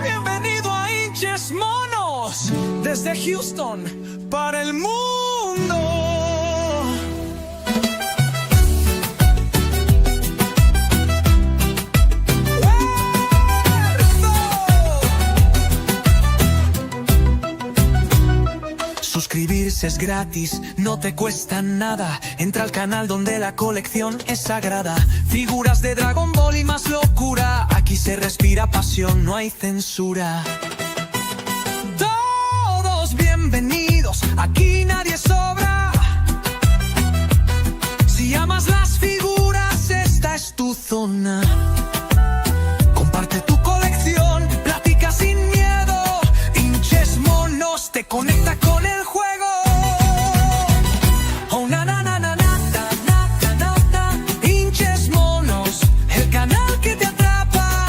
Bienvenido a Hinches Monos, desde Houston para el mundo. Suscribirse es gratis, no te cuesta nada. Entra al canal donde la colección es sagrada. Figuras de Dragon Ball y más locura. Aquí se respira pasión, no hay censura. Todos bienvenidos, aquí nadie sobra. Si amas las figuras, esta es tu zona. Comparte tu colección, platica sin miedo. Hinches Monos te conecta con el juego. Oh, na na na na na na na na na. Hinches Monos, el canal que te atrapa.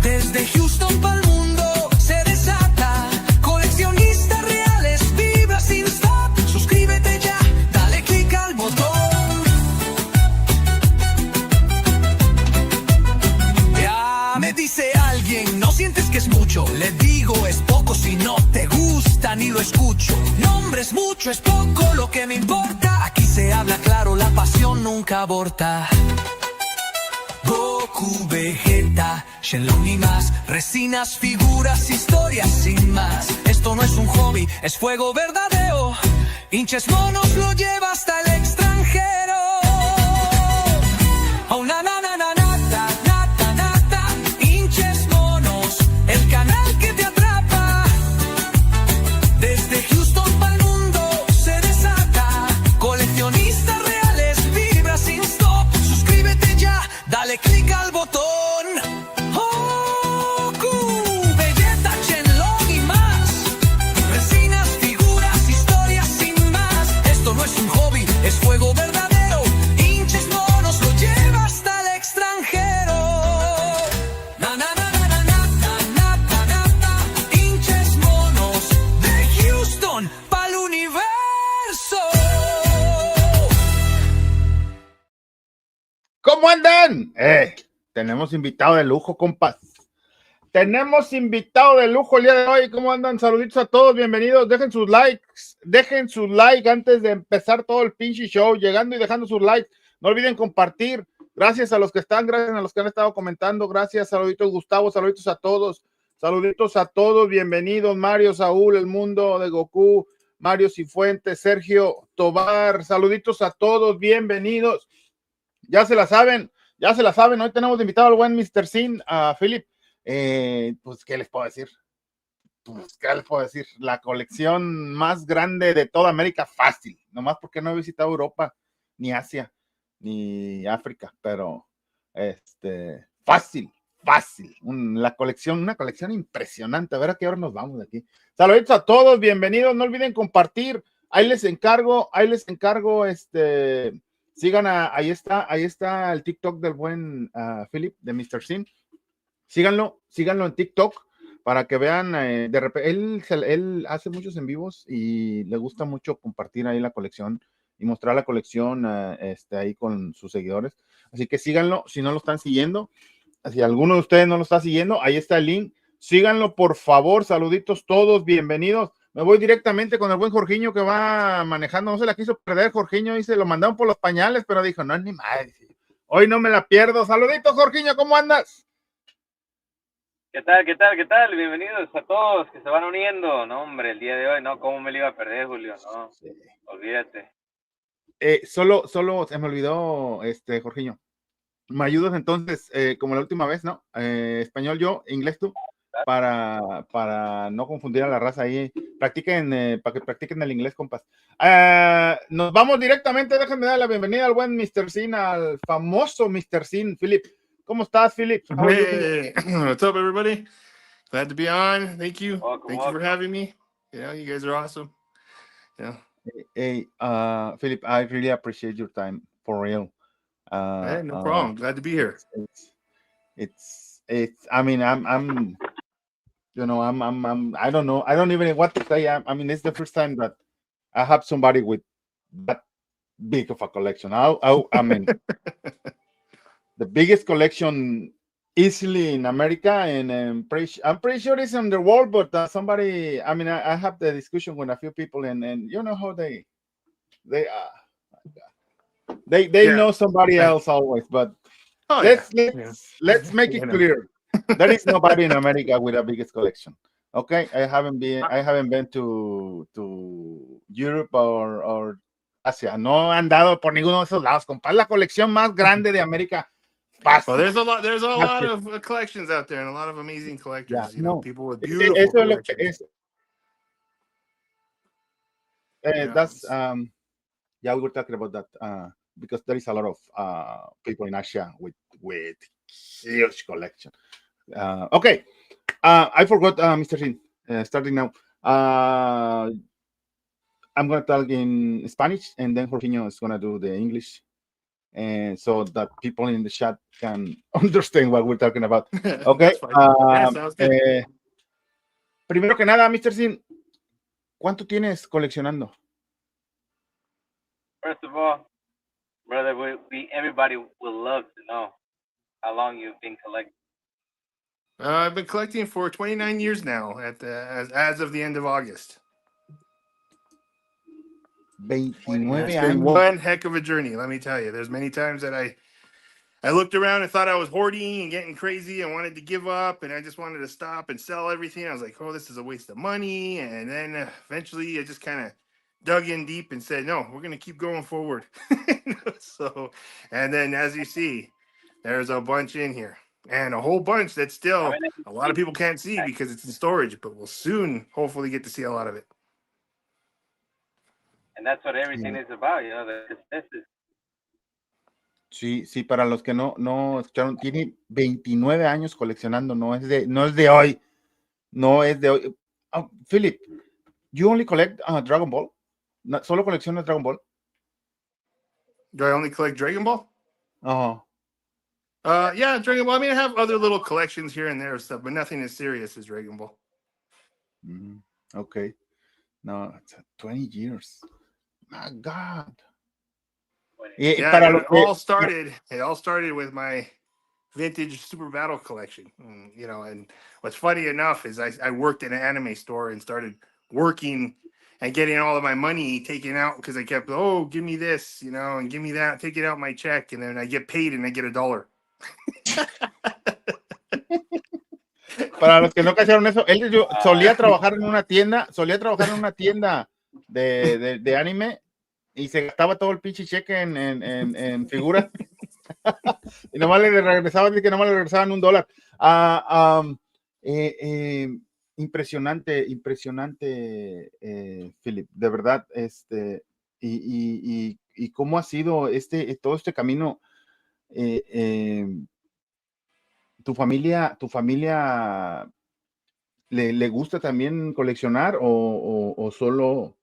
Desde Houston para el mundo se desata. Coleccionistas reales, vibra sin stop. Suscríbete ya, dale click al botón. Ya me dice alguien, ¿no sientes que es mucho? Le digo, es poco si no te gusta ni lo escucho. Nombre es mucho, es poco lo que me importa. Aquí se habla claro, la pasión nunca aborta. Goku, Vegeta, Shenlong y más. Resinas, figuras, historias sin más. Esto no es un hobby, es fuego verdadero. Hinches Monos lo lleva hasta el extranjero. Oh, na na na na na na na na na. Hinches Monos, el canal que te atrapa. Desde Houston para el mundo se desata. Coleccionistas reales, vibra sin stop. Suscríbete ya, dale click al botón. Goku, Vegeta, Shenlong y más. Resinas, figuras, historias sin más. Esto no es un hobby, es fuego verdadero. Hinches Monos lo lleva hasta el extranjero. Na na na na na na na na na na. Hinches Monos de Houston pa'l universo. ¿Cómo andan? Tenemos invitado de lujo, compas. Tenemos invitado de lujo el día de hoy. ¿Cómo andan? Saluditos a todos, bienvenidos. Dejen sus likes antes de empezar todo el pinche show. Llegando y dejando sus likes. No olviden compartir. Gracias a los que están, gracias a los que han estado comentando. Gracias, saluditos Gustavo, saluditos a todos. Saluditos a todos, bienvenidos. Mario, Saúl, el Mundo de Goku, Mario Cifuentes, Sergio Tobar. Saluditos a todos, bienvenidos. Ya se la saben. Hoy tenemos de invitado al buen Mr. Sin, a PHILLIP. Pues, ¿qué les puedo decir? La colección más grande de toda América, fácil. Nomás porque no he visitado Europa, ni Asia, ni África, pero fácil. Una colección impresionante. A ver a qué hora nos vamos de aquí. Saludos a todos, bienvenidos. No olviden compartir. Ahí les encargo, sigan ahí está el TikTok del buen PHILLIP, de Mr. Sin. Síganlo en TikTok para que vean, de repente, él hace muchos en vivos y le gusta mucho compartir ahí la colección y mostrar la colección ahí con sus seguidores. Así que síganlo, si no lo están siguiendo, si alguno de ustedes no lo está siguiendo, ahí está el link. Síganlo, por favor. Saluditos todos, bienvenidos. Me voy directamente con el buen Jorginho que va manejando. No se la quiso perder, Jorginho, y se lo mandaron por los pañales, pero dijo, no, ni madre. Hoy no me la pierdo. Saluditos, Jorginho, ¿cómo andas? ¿Qué tal? Bienvenidos a todos que se van uniendo. No, hombre, el día de hoy, no, ¿cómo me lo iba a perder, Julio? No, sí. Olvídate. Solo se me olvidó, Jorginho. ¿Me ayudas entonces, como la última vez, no? Español yo, inglés tú, para no confundir a la raza ahí. Practiquen, para que practiquen el inglés, compas. Nos vamos directamente, déjenme dar la bienvenida al buen Mr. Sin, al famoso Mr. Sin, PHILLIP. ¿Cómo estás, PHILLIP? Hey, what's up, everybody? Glad to be on. Thank you. Thank you for having me. You guys are awesome. Hey, PHILLIP, I really appreciate your time, for real. Hey, no problem. Glad to be here. It's. I mean, I'm. I don't know. I don't even know what to say. I mean, it's the first time that I have somebody with that big of a collection. I mean, the biggest collection easily in America, and I'm pretty sure it's in the world. But somebody, I mean, I have the discussion with a few people, and you know how they Yeah. know somebody else always. But Oh let's yeah. let's make You it know. clear. There is nobody in America with the biggest collection. Okay, I haven't been to Europe or Asia. No han dado por ninguno de esos lados, compadre. La colección más grande de América. Well, Fácil. there's a lot Fácil. of collections out there, and a lot of amazing Yeah, collectors. You know, no. people with beautiful Eso es lo que collections. es. Yeah. That's yeah, we were talking about that because there is a lot of people in Asia with huge collection. Okay, I forgot, Mr. Sin. Starting now, I'm gonna talk in Spanish, and then Jorginho is gonna do the English, and so that people in the chat can understand what we're talking about. Okay. That's fine. Yeah, sounds good. Primero que nada, Mr. Sin, ¿cuánto tienes coleccionando? First of all, brother, everybody would love to know how long you've been collecting. I've been collecting for 29 years now, as of the end of August. 29 It's been one heck of a journey, let me tell you. There's many times that I looked around and thought I was hoarding and getting crazy and wanted to give up, and I just wanted to stop and sell everything. I was like, oh, this is a waste of money. And then eventually I just kind of dug in deep and said, no, we're going to keep going forward. So, and then as you see, there's a bunch in here, and a whole bunch that still a lot of people can't see because it's in storage, but we'll soon hopefully get to see a lot of it. And that's what everything is about, you know, Sí, sí, para los que no escucharon, tiene 29 años coleccionando, no es de hoy. No es de hoy. Philip, you only collect Dragon Ball? ¿Solo coleccionas Dragon Ball? Do I only collect Dragon Ball? Uh-huh. Yeah, Dragon Ball. I mean, I have other little collections here and there of stuff, but nothing as serious as Dragon Ball. Okay. No, it's 20 years. My God. Yeah, it all started with my vintage Super Battle collection. You know, and what's funny enough is I worked in an anime store and started working and getting all of my money taken out because I kept, oh, give me this, you know, and give me that, take it out my check, and then I get paid and I get $1. Para los que no cacharon eso, él solía trabajar en una tienda, de anime, y se gastaba todo el pinche cheque en figuras. Y nomás le regresaban $1. Impresionante, Philip, de verdad, y cómo ha sido todo este camino. ¿Tu familia le gusta también coleccionar o solo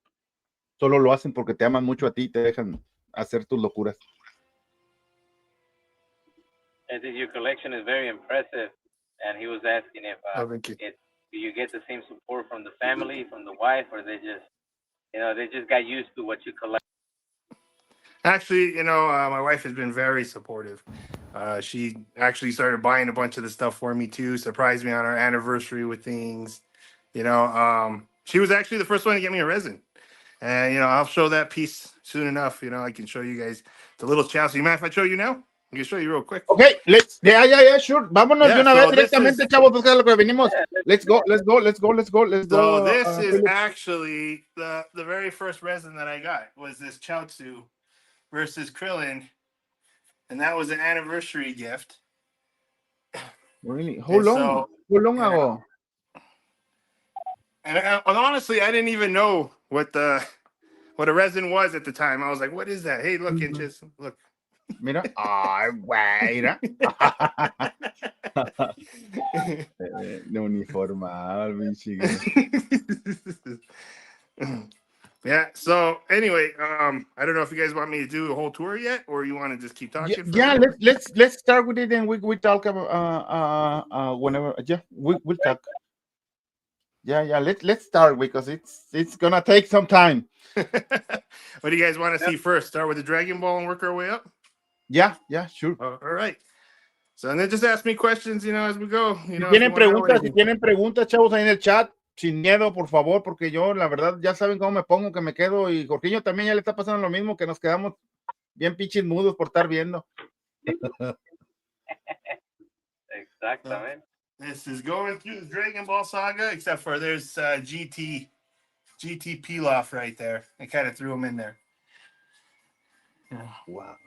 lo hacen porque te aman mucho a ti y te dejan hacer tus locuras? I think your collection is very impressive, and he was asking if do you get the same support from the family, from the wife, or they just got used to what you collect? Actually, you know, my wife has been very supportive. She actually started buying a bunch of the stuff for me too, surprised me on our anniversary with things. You know, she was actually the first one to get me a resin. And, you know, I'll show that piece soon enough. You know, I can show you guys the little chassis. You mind if I show you now? I can show you real quick. Okay, sure. Vámonos de una vez directamente, chavos, pues es lo que venimos. Let's go. So this is actually the very first resin that I got was this Chaozu versus Krillin, and that was an anniversary gift. Really? How long ago? And honestly, I didn't even know what a resin was at the time. I was like, "What is that?" Hey, look, inches, look. Mira, ay, güey, mira. No uniformado, Yeah. So anyway, I don't know if you guys want me to do a whole tour yet, or you want to just keep talking. Yeah, let's start with it, and we talk about whenever. Yeah, we'll talk. Yeah. Let's start because it's gonna take some time. What do you guys want to see first? Start with the Dragon Ball and work our way up. Yeah, sure. All right. So, and then just ask me questions, you know, as we go. You Si know, tienen preguntas, chavos, ahí en el chat, sin miedo, por favor, porque yo, la verdad, ya saben cómo me pongo, que me quedo, y Jorginho también ya le está pasando lo mismo, que nos quedamos bien pinches mudos por estar viendo. Exactamente. This is going through the Dragon Ball saga, except for there's GT Pilaf right there. I kind of threw him in there. Wow.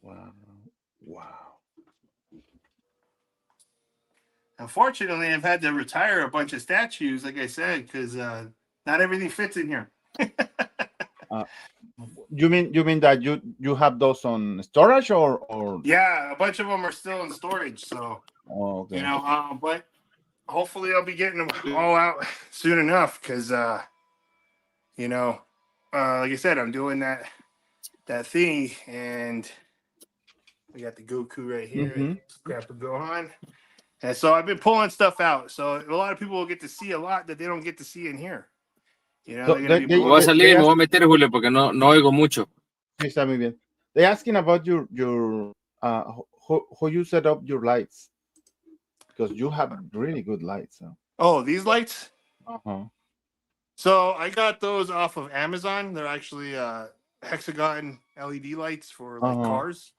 Wow. Wow. Unfortunately, I've had to retire a bunch of statues, like I said, because not everything fits in here. You mean that you have those on storage or? Yeah, a bunch of them are still in storage. So, okay. You know, but hopefully I'll be getting them all out soon enough because, you know, like I said, I'm doing that thing, and we got the Goku right here. Grandpa Gohan. And so I've been pulling stuff out. So a lot of people will get to see a lot that they don't get to see in here. You know, Me voy a salir y me voy a meter, Julio, porque no oigo mucho. Sí, está muy bien. They're asking about your how you set up your lights, because you have really good lights. Huh? Oh, these lights? Uh-huh. So I got those off of Amazon. They're actually hexagon LED lights for like cars.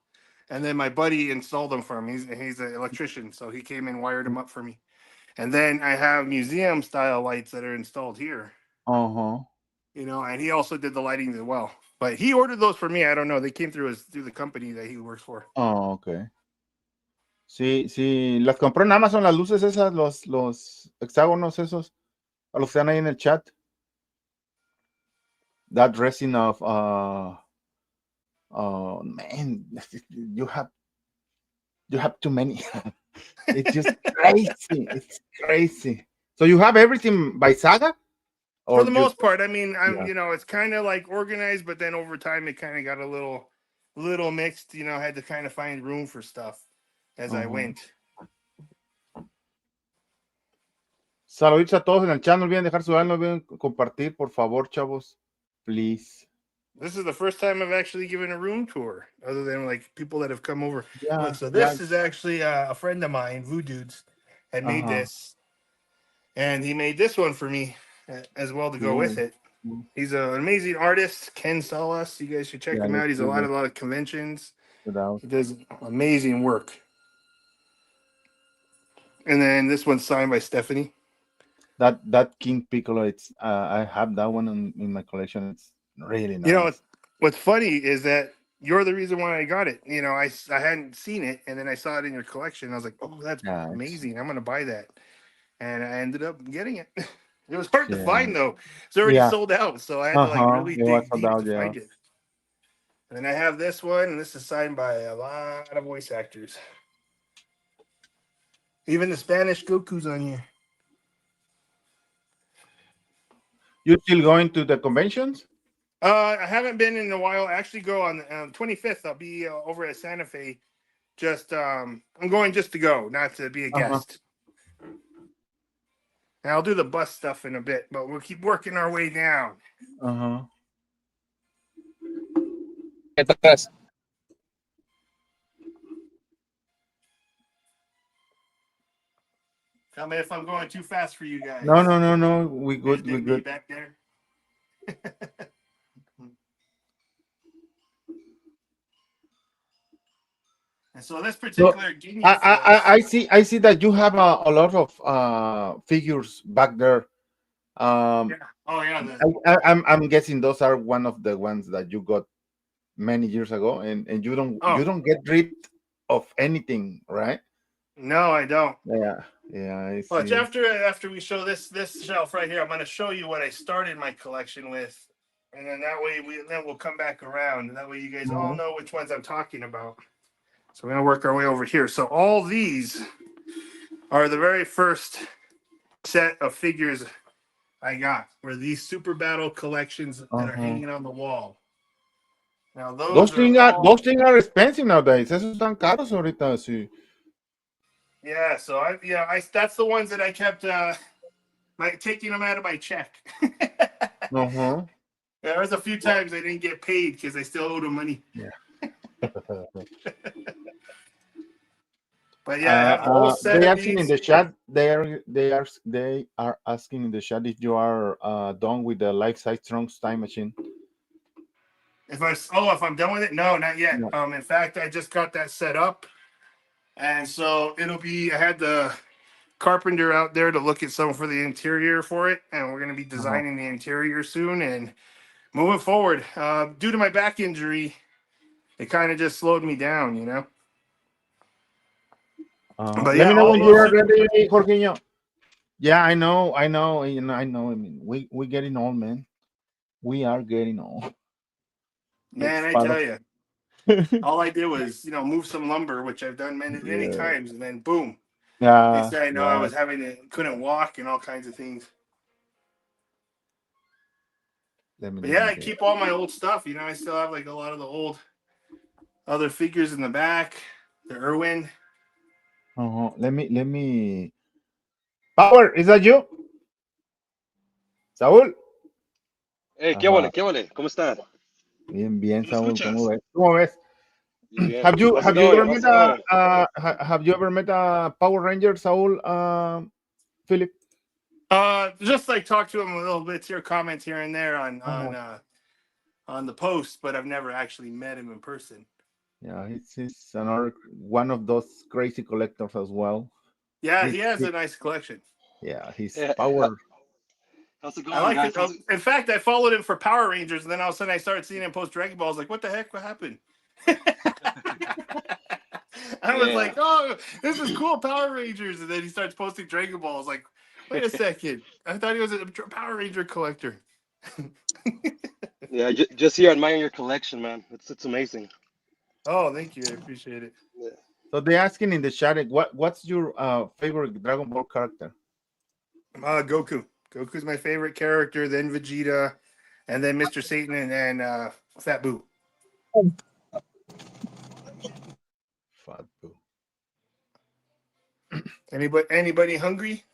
And then my buddy installed them for me. He's an electrician, so he came and wired them up for me. And then I have museum style lights that are installed here. You know, and he also did the lighting as well. But he ordered those for me. I don't know. They came through the company that he works for. Oh, okay. Sí, las compró en Amazon, las luces esas, los hexágonos esos, a los que están ahí en el chat. That resin of man, you have too many. It's just crazy. It's crazy. So you have everything by saga? For the most part, I mean, you know, it's kind of like organized, but then over time it kind of got a little mixed. You know, I had to kind of find room for stuff as I went. Saluditos a todos en el chat. No olviden dejar su like, no olviden compartir, por favor, chavos. Please. This is the first time I've actually given a room tour, other than like people that have come over. Yeah, look, so this is actually a friend of mine, Voodoo's, had made this, and he made this one for me as well to go with it. He's an amazing artist, Ken Salas. You guys should check him out. He's a lot of conventions. He does amazing work. And then this one's signed by Stephanie. That King Piccolo, it's I have that one in my collection. It's really nice. You know, what's funny is that you're the reason why I got it. You know, I hadn't seen it, and then I saw it in your collection. I was like, oh, that's amazing. I'm gonna buy that, and I ended up getting it. It was hard to find though. It's already sold out, so I had to like really dig deep to find it. And then I have this one, and this is signed by a lot of voice actors. Even the Spanish Goku's on here. You still going to the conventions? I haven't been in a while. I actually go on the 25th. I'll be over at Santa Fe. Just I'm going just to go, not to be a guest. And I'll do the bus stuff in a bit, but we'll keep working our way down. Tell me if I'm going too fast for you guys. No. We good. We good. Back there. And so this particular genius. I see that you have a lot of figures back there. Oh yeah. I'm guessing those are one of the ones that you got many years ago, and you don't get rid of anything, right? No, I don't. Yeah. I see. But after we show this shelf right here, I'm going to show you what I started my collection with, and then that way we'll come back around, and that way you guys all know which ones I'm talking about. So we're going to work our way over here. So all these are the very first set of figures I got, were these Super Battle collections that are hanging on the wall. Now those things are expensive nowadays. Esos están caros ahorita, sí. Yeah, so that's the ones that I kept taking them out of my check. There was a few times I didn't get paid because I still owed them money. Yeah. But yeah, I have the whole set they of asking in these. the chat. They are asking in the chat if you are done with the life-size Trunks time machine. If I'm done with it, no, not yet. No. In fact, I just got that set up, and so it'll be. I had the carpenter out there to look at some for the interior for it, and we're going to be designing the interior soon and moving forward. Due to my back injury, it kind of just slowed me down, you know. But Let yeah, me know all when you those. are ready, Jorginho. Yeah, I know. You know, I know. I mean, we getting old, man. We are getting old. Man, It's I part tell of. you, all I did was, move some lumber, which I've done many Yeah. times, and then boom, they Yeah. said I know I Yeah. was couldn't walk and all kinds of things. Let But yeah, me I get. keep all my old stuff. I still have like a lot of the old other figures in the back. The Irwin. Let me. Power, is that you? Saúl. Hey, Ajá. qué vole, ¿cómo están? Bien, bien, ¿Sí me Saúl. ¿Cómo escuchas? ves? ¿Cómo ves? Bien, bien. Have you How's it have you going? ever met How's it going? have you ever met a Power Ranger, Saúl? Philip. Just like talk to him a little bit, your comments here and there on the post, but I've never actually met him in person. Yeah, he's another one of those crazy collectors as well. Yeah, he He's, has he, a nice collection. yeah, his Yeah, Power. how's it I going, like guys? it. In fact, I followed him for Power Rangers, and then all of a sudden I started seeing him post Dragon Ball. I was like, what the heck? What happened? I was Yeah, like, oh, this is cool, Power Rangers. And then he starts posting Dragon Ball. I was like, wait a second. I thought he was a Power Ranger collector. yeah. Just here admiring your collection, man. It's amazing. Oh, thank you. I appreciate it. Yeah. So they're asking in the chat, what's your favorite Dragon Ball character? Goku. Goku's my favorite character, then Vegeta, and then Mr. Satan, and then Fat Boo. Fat Boo. Anybody hungry?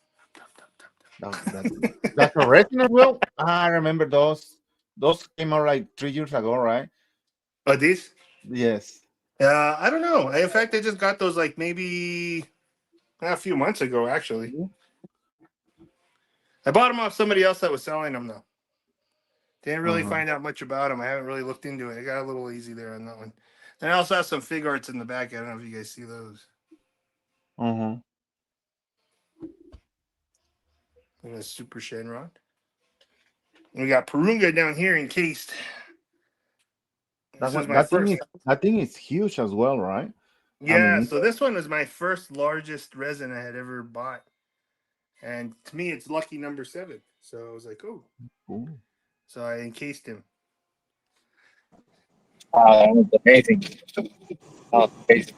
That's original. Well, I remember those. Those came out like 3 years ago, right? Oh, these? Yes. I don't know. In fact, I just got those like maybe a few months ago, actually. I bought them off somebody else that was selling them, though. Didn't really find out much about them. I haven't really looked into it. I got a little easy there on that one. And I also have some fig arts in the back. I don't know if you guys see those. And a Super Shenron. And we got Purunga down here encased. This is my first. That thing is huge as well, right? Yeah, so this one was my first largest resin I had ever bought. And to me, it's lucky number 7. So I was like, oh. Ooh. So I encased him. That was amazing. Amazing.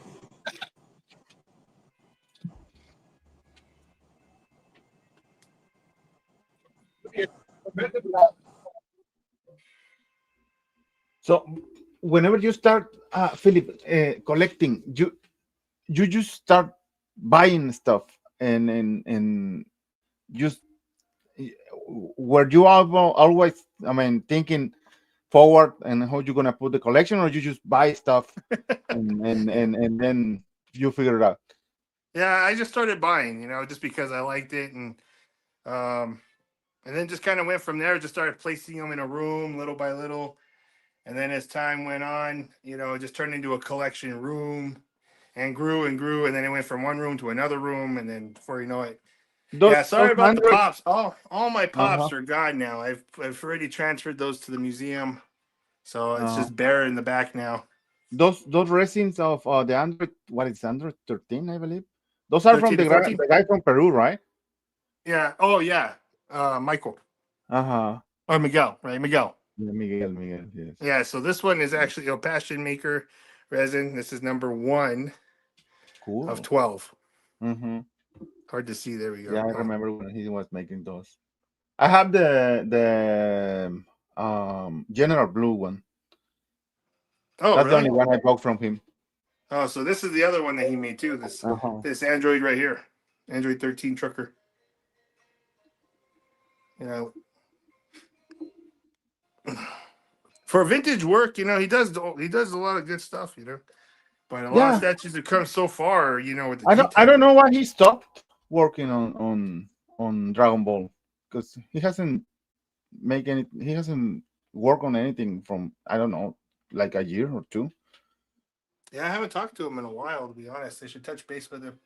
So whenever you start, Philip, collecting, you just start buying stuff and just were you always, I mean, thinking forward and how you're gonna put the collection, or you just buy stuff and then you figure it out? Yeah, I just started buying, just because I liked it, and then just kind of went from there. Just started placing them in a room little by little, and then as time went on, it just turned into a collection room, and grew, and then it went from one room to another room, and then before you know it, yeah. Sorry about the pops. All my pops are gone now. I've already transferred those to the museum, so it's just bare in the back now. Those resins of the Android, what is Android 13, I believe. Those are from the guy from Peru, right? Yeah. Oh yeah. Michael. Or Miguel, right? Miguel. Yeah, Miguel, yes. Yeah. So this one is actually a Passion Maker resin. This is number 1 of 12. Hard to see. There we go. Yeah, I remember when he was making those. I have the General Blue one. Oh, that's really? the only one I bought from him. Oh, so this is the other one that he made too. This Android right here, Android 13 trucker. For vintage work, he does a lot of good stuff, But a lot of Yeah, statues have come so far, with the I don't detail. know why he stopped working on Dragon Ball, because he hasn't worked on anything from, I don't know, like a year or two. Yeah, I haven't talked to him in a while, to be honest. I should touch base with him.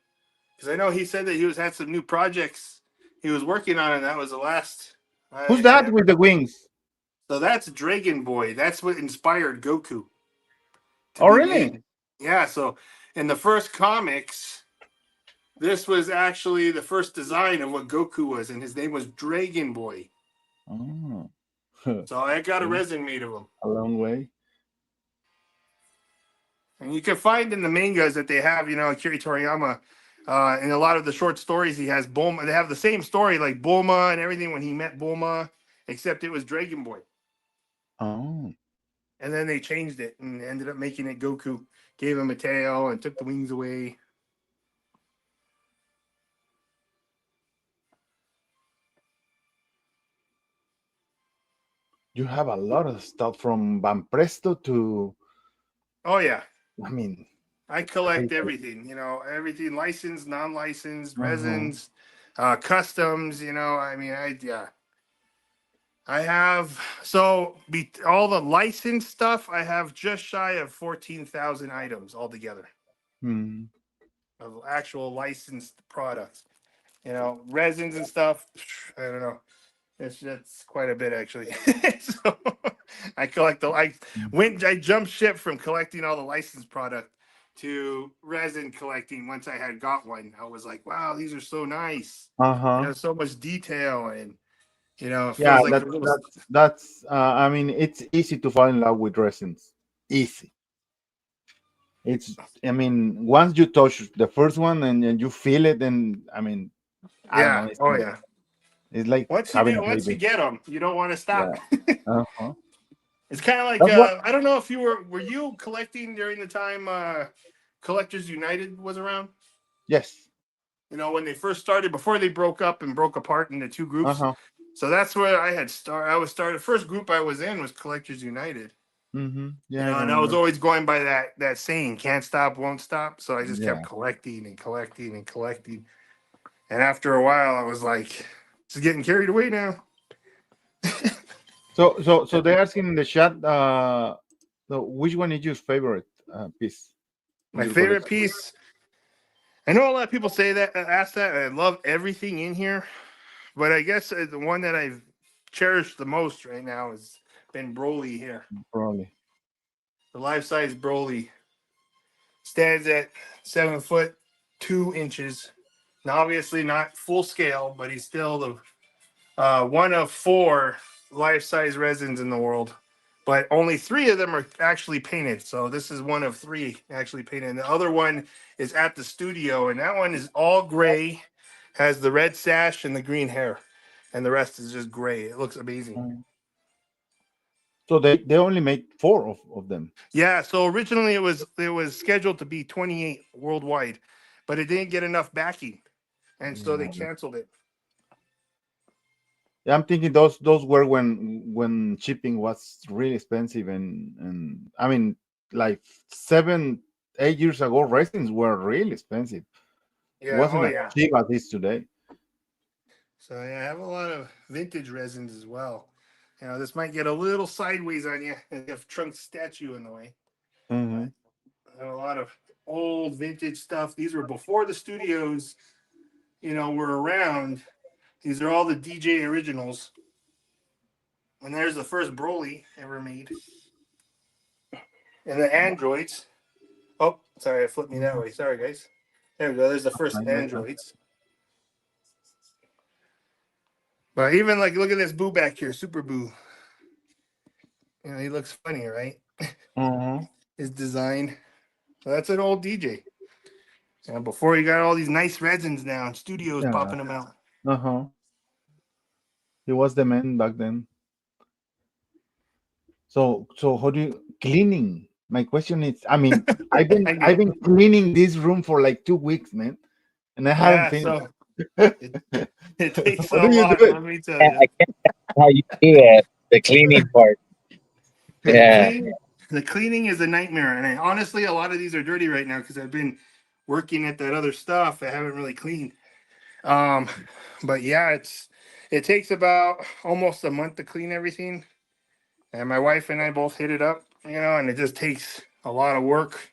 Because I know he said that he had some new projects he was working on, and that was the last. Who's that with the wings? So that's Dragon Boy. That's what inspired Goku to Oh, be really? made. Yeah, so in the first comics, this was actually the first design of what Goku was, and his name was Dragon Boy. Oh. So I got a resin made of him. A long way. And you can find in the mangas that they have, Akira Toriyama, in a lot of the short stories he has Bulma. They have the same story like Bulma and everything when he met Bulma, except it was Dragon Boy. Oh. And then they changed it and ended up making it Goku. Gave him a tail and took the wings away. You have a lot of stuff from Van Presto to, Oh, yeah. I mean, I collect everything, everything licensed, non-licensed, resins, Uh-huh. Customs, I have, so all the licensed stuff, I have just shy of 14,000 items altogether of actual licensed products. Resins and stuff, I don't know. That's quite a bit, actually. So I jumped ship from collecting all the licensed product to resin collecting. Once I had got one, I was like, wow, these are so nice. Uh-huh. So much detail, and it feels Yeah, like that's I mean, it's easy to fall in love with resins. Easy. I mean, once you touch the first one and you feel it, and I mean, I don't know. Oh yeah. It's like Once having a you baby. get them, you don't want to stop. Yeah. Uh-huh. It's kind of like That's what- I don't know if you were you collecting during the time Collectors United was around? Yes. When they first started, before they broke up and broke apart into two groups. Uh-huh. So that's where I had started. I was started. First group I was in was Collectors United. Mm-hmm. Yeah. And I was always going by that saying, "Can't stop, won't stop." So I just kept Yeah. collecting and collecting and collecting. And after a while, I was like, "It's getting carried away now." So they're asking in the chat, which one is your favorite piece? My favorite piece. I know a lot of people ask that. I love everything in here, but I guess the one that I've cherished the most right now has been Broly here. Probably. The life-size Broly stands at 7'2". Now, obviously not full scale, but he's still the one of 4 life-size resins in the world. But only 3 of them are actually painted. So this is one of 3 actually painted. And the other one is at the studio, and that one is all gray, has the red sash and the green hair, and the rest is just gray. It looks amazing. So they only made 4 of them. Yeah. So originally it was scheduled to be 28 worldwide, but it didn't get enough backing, and so they canceled it. Yeah, I'm thinking those were when shipping was really expensive, and I mean, like 7-8 years ago, resins were really expensive. Yeah. It wasn't as cheap as it is today. So yeah, I have a lot of vintage resins as well. This might get a little sideways on you if you have Trunks' statue in the way. Mm-hmm. I have a lot of old vintage stuff. These were before the studios, were around. These are all the DJ originals. And there's the first Broly ever made. And the androids. Oh, sorry, it flipped me that way. Sorry, guys. There we go. There's the first androids. But even look at this Boo back here, Super Boo. He looks funny, right? Mm-hmm. His design. So that's an old DJ. Before you got all these nice resins now and studios popping them out. Uh-huh. He was the man back then. So how do you cleaning? My question is, I mean, I've been cleaning this room for like 2 weeks, man, and I haven't finished. So it takes a lot. Let me tell I you. can't tell how you do the cleaning part. Yeah. The cleaning is a nightmare, and honestly, a lot of these are dirty right now because I've been working at that other stuff. I haven't really cleaned. But yeah, it takes about almost a month to clean everything, and my wife and I both hit it up, and it just takes a lot of work.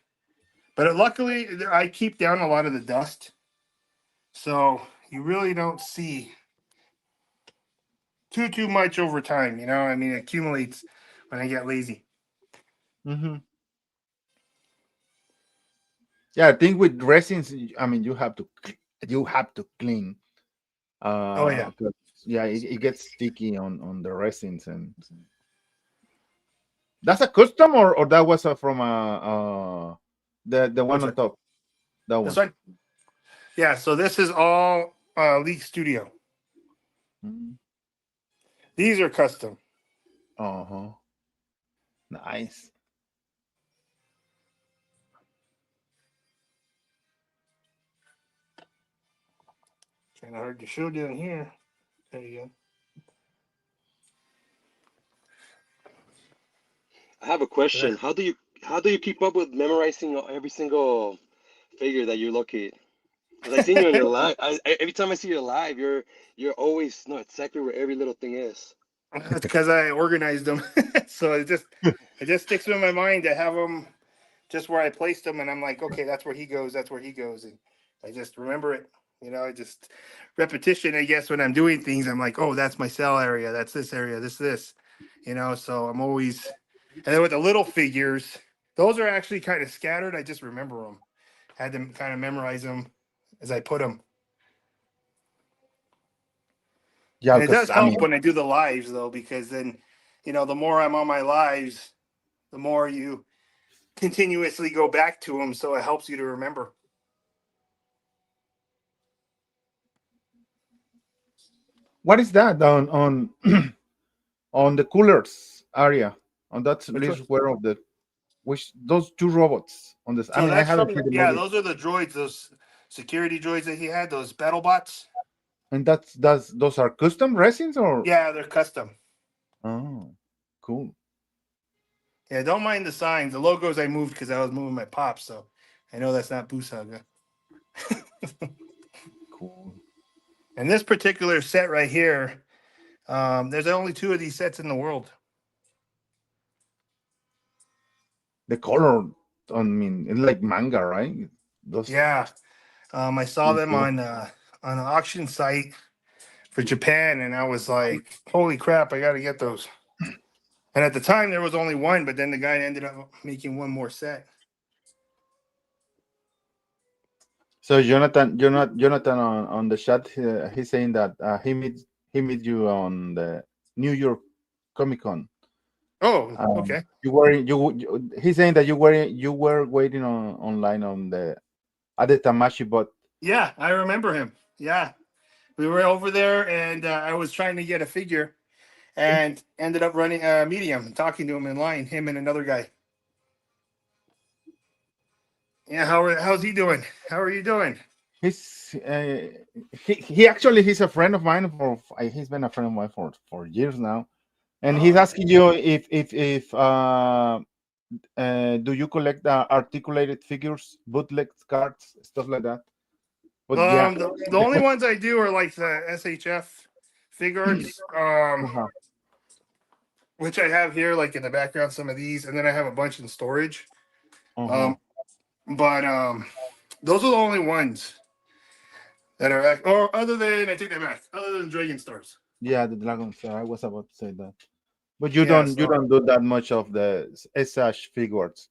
But luckily, I keep down a lot of the dust, so you really don't see too much over time. I mean, it accumulates when I get lazy. Mm-hmm. Yeah, I think with resins, I mean, you have to clean. Oh yeah. 'Cause, yeah, it gets sticky on the resins, and that's a custom, or that was from the one Which on one? top, that This one. one? Yeah. So this is all Leak Studio. Mhm. These are custom. Uh-huh. Nice. Kind of hard to show down here. There you go. I have a question. How do you keep up with memorizing every single figure that you locate? Because I seen you on your live. Every time I see you live, you're always know exactly where every little thing is. That's because I organized them, so it just sticks in my mind to have them just where I placed them, and I'm like, okay, that's where he goes. That's where he goes, and I just remember it. Just repetition. I guess when I'm doing things, I'm like, oh, that's my cell area. That's this area. This. So I'm always. And then with the little figures, those are actually kind of scattered. I just remember them. Had to kind of memorize them as I put them. Yeah, And it does because I help mean, when I do the lives though, because then, the more I'm on my lives, the more you continuously go back to them. So it helps you to remember. what is that on on the coolers area? On that Which one? list where of the which those two robots on this. I So mean, I that's haven't from, seen the yeah, movie, those are the droids, those security droids that he had, those battle bots. and that's those are custom resins or Yeah, they're custom. oh, cool. Yeah, don't mind the signs. The logos I moved because I was moving my pops. So I know that's not Busaga. Cool. And this particular set right here, there's only 2 of these sets in the world. The color, I mean, it's like manga, right? Those Yeah. I saw them on an auction site for Japan, and I was like, "Holy crap! I got to get those." And at the time, there was only one, but then the guy ended up making one more set. So Jonathan on the chat, he's saying that he met you on the New York Comic Con. Oh, okay. He's saying that you were waiting online on the at the Tamashi bot. Yeah, I remember him. Yeah, we were over there, and I was trying to get a figure, and ended up running meeting him, talking to him in line. Him and another guy. Yeah, how's he doing? How are you doing? He's a friend of mine he's been a friend of mine for years now, and he's Oh, asking you if do you collect articulated figures, bootleg cards, stuff like that? But yeah, the only ones I do are like the SHF fig arts, uh-huh, which I have here, like in the background, some of these, and then I have a bunch in storage. uh-huh. Um, but those are the only ones that are, or other than, I take that back, other than Dragon Stars. Yeah, the Dragon Star. I was about to say that, but you Yeah, don't you so don't do that much of the SH figures.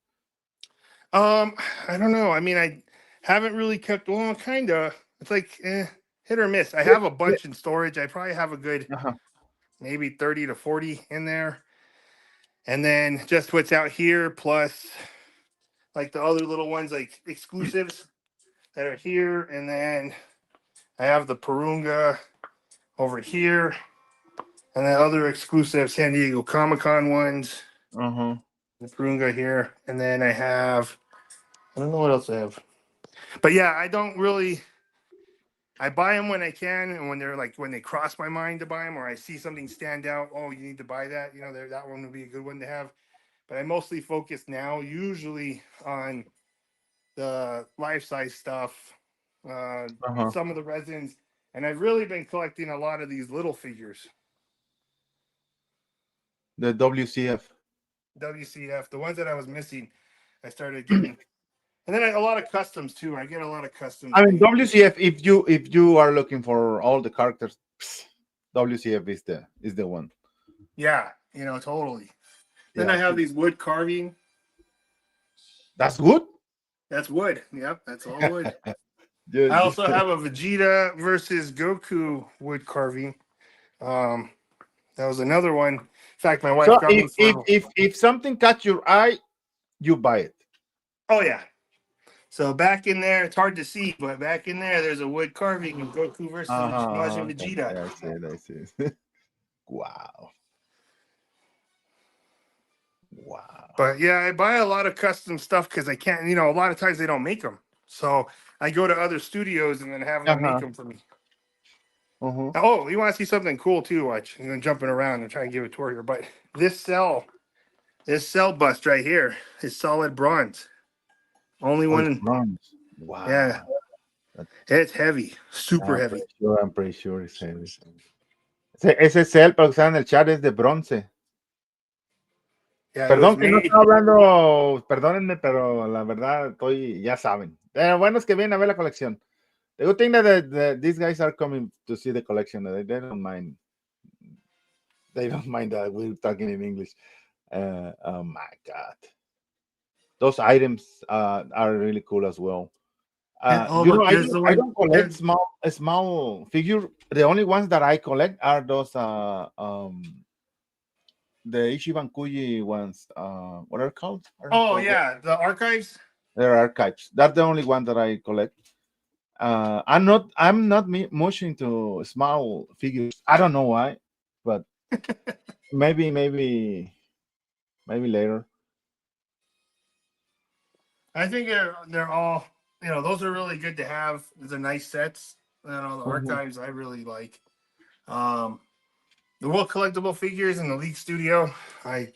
I don't know. I mean, I haven't really kept. Well, kind of. It's like hit or miss. I have a bunch in storage. I probably have a good Uh-huh. maybe 30 to 40 in there, and then just what's out here plus like the other little ones like exclusives that are here, and then I have the Purunga over here, and then other exclusive San Diego Comic Con ones. Uh-huh. The Purunga here, and then I don't know what else I have, but yeah, I don't really. I buy them when I can, and when they're like when they cross my mind to buy them, or I see something stand out. Oh, you need to buy that. That one would be a good one to have. but I mostly focus now usually on the life-size stuff, some of the resins, and I've really been collecting a lot of these little figures. The WCF. WCF, the ones that I was missing, I started getting, and then a lot of customs too. I get a lot of customs. I mean, WCF. If you are looking for all the characters, WCF is the one. Yeah, you know, totally. Then I have these wood carving. That's wood. That's wood. Yep, that's all wood. Dude. I also have a Vegeta versus Goku wood carving. That was another one. In fact, my wife got me for. If something catch your eye, you buy it. Oh yeah. So back in there, it's hard to see, but back in there, there's a wood carving of Goku versus Majin Vegeta. Yeah, I see it. Wow. But yeah, I buy a lot of custom stuff because I can't, you know, a lot of times they don't make them. So I go to other studios and then have them make them for me. Oh, you want to see something cool too? Watch. I'm jumping around and trying to give a tour here. But this cell bust right here is solid bronze. Only one. Bronze. Wow. Yeah. It's heavy. Super heavy. I'm pretty sure it's heavy. Ese cel, para que está en el chat, es de bronce. Yeah, Perdón que no estoy hablando, perdónenme, pero la verdad ya saben. Bueno, es que vienen a ver la colección. The good thing that these guys are coming to see the collection. They don't mind. They don't mind that we're talking in English. Oh my God. Those items are really cool as well. I don't collect small figure. The only ones that I collect are those the Ichiban Kuji ones. What are called? The archives. They're archives. That's the only one that I collect. I'm not much into small figures. I don't know why, but maybe later. I think they're all, you know, those are really good to have. They're nice sets. You know, the archives I really like. The World Collectible Figures in the League Studio, I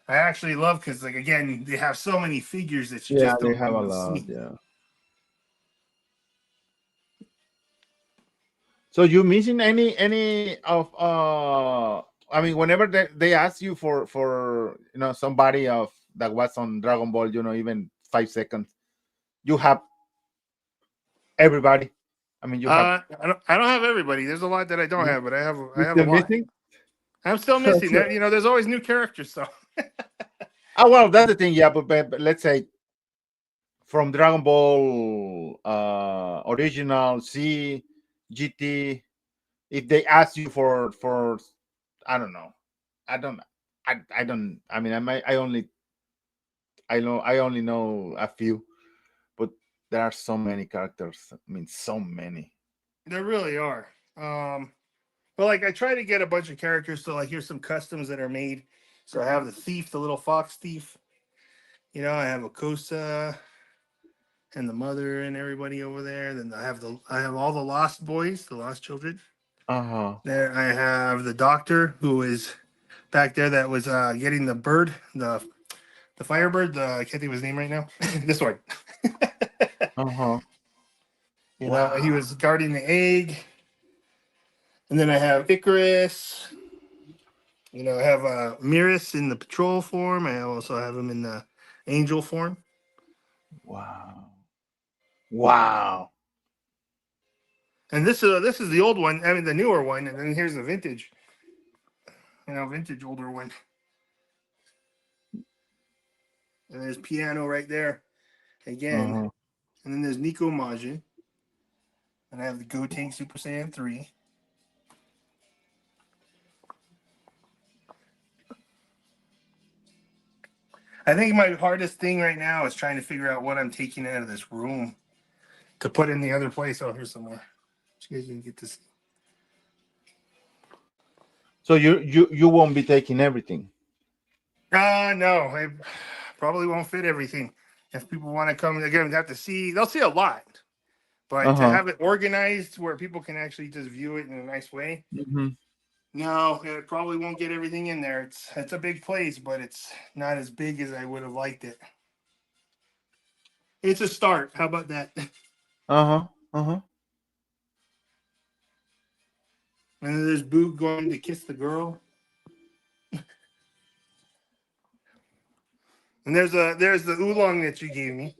actually love because, like, again, they have so many figures that you just don't have a lot. See. Yeah. So you missing any of I mean, whenever they ask you for you know, somebody that was on Dragon Ball, you know, even 5 seconds, you have everybody. I mean, you have. I don't have everybody. There's a lot that I don't have, but I have a lot. Missing? I'm still missing. You know, there's always new characters, so. Oh well, that's the thing. Yeah, but let's say from Dragon Ball original, C, GT, if they ask you for I don't know, I mean, I only know a few, but there are so many characters. I mean, so many. There really are. But like, I try to get a bunch of characters. So like, here's some customs that are made. So I have the thief, the little fox thief. You know, I have Akosa and the mother and everybody over there. Then I have all the lost boys, the lost children. There I have the doctor who is back there that was getting the bird, the firebird. I can't think of his name right now. This one. You know, he was guarding the egg. And then I have Icarus. You know, I have Miris in the patrol form. I also have him in the angel form. Wow. And this is the old one. I mean, the newer one. And then here's the vintage. You know, vintage older one. And there's Piano right there. Again. And then there's Nico Majin. And I have the Gotenks Super Saiyan 3. I think my hardest thing right now is trying to figure out what I'm taking out of this room to put in the other place. Oh, here's some more. You guys didn't get to see. So you won't be taking everything? No, I probably won't fit everything. If people want to come again, have to see. They'll see a lot, but to have it organized where people can actually just view it in a nice way, No, it probably won't get everything in there. It's a big place, but it's not as big as I would have liked it. It's a start. How about that? Uh-huh. Uh-huh. And then there's Boo going to kiss the girl. And there's the oolong that you gave me.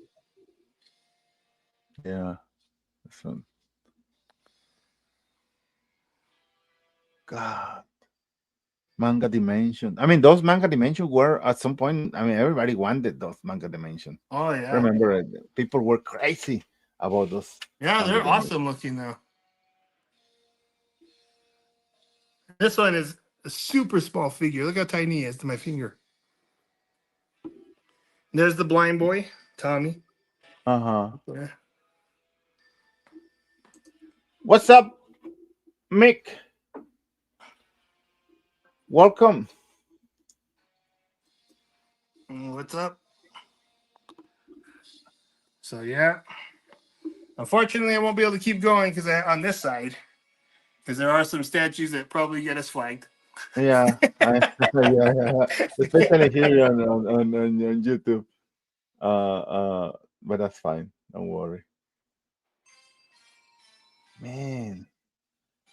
Yeah. This one. God. Manga Dimension. I mean, those Manga Dimension were at some point, I mean, everybody wanted those Manga Dimension. Oh yeah. Remember it? People were crazy about those. Yeah, they're Manga awesome looking though. This one is a super small figure. Look how tiny he is to my finger. There's the blind boy, Tommy. Uh-huh. Yeah. What's up, Mick? Welcome. What's up? So yeah. Unfortunately, I won't be able to keep going because on this side, because there are some statues that probably get us flagged. Yeah, yeah. Especially here on YouTube. But that's fine. Don't worry. Man,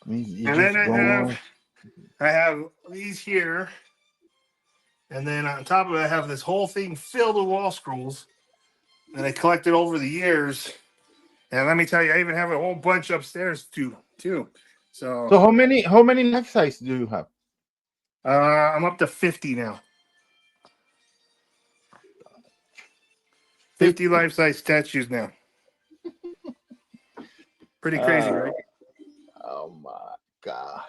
I mean, you And just then I have these here, and then on top of it, I have this whole thing filled with wall scrolls that I collected over the years. And let me tell you, I even have a whole bunch upstairs too. So how many life size do you have? I'm up to 50 now. 50 life-size statues now. Pretty crazy, right? Oh my God.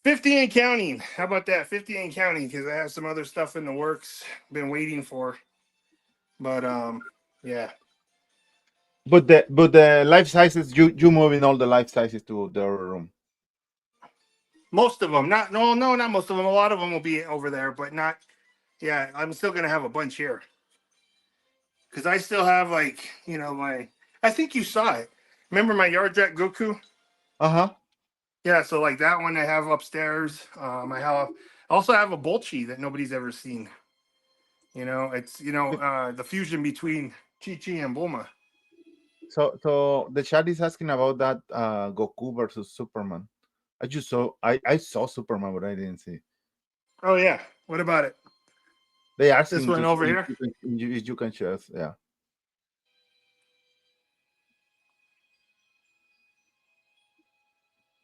50 and counting. How about that? 50 and counting, because I have some other stuff in the works. Been waiting for. But yeah. But the life sizes, you moving all the life sizes to the other room. Most of them. Not most of them. A lot of them will be over there, but not. Yeah, I'm still gonna have a bunch here. Because I still have my. I think you saw it. Remember my Yardrat Goku? Uh-huh. Yeah, so like that one I have upstairs. I also have a Bolchi that nobody's ever seen. It's the fusion between Chi-Chi and Bulma. So the chat is asking about that Goku versus Superman. I saw Superman, but I didn't see. Oh yeah, what about it? They asked This one over here. If you can show us, yeah.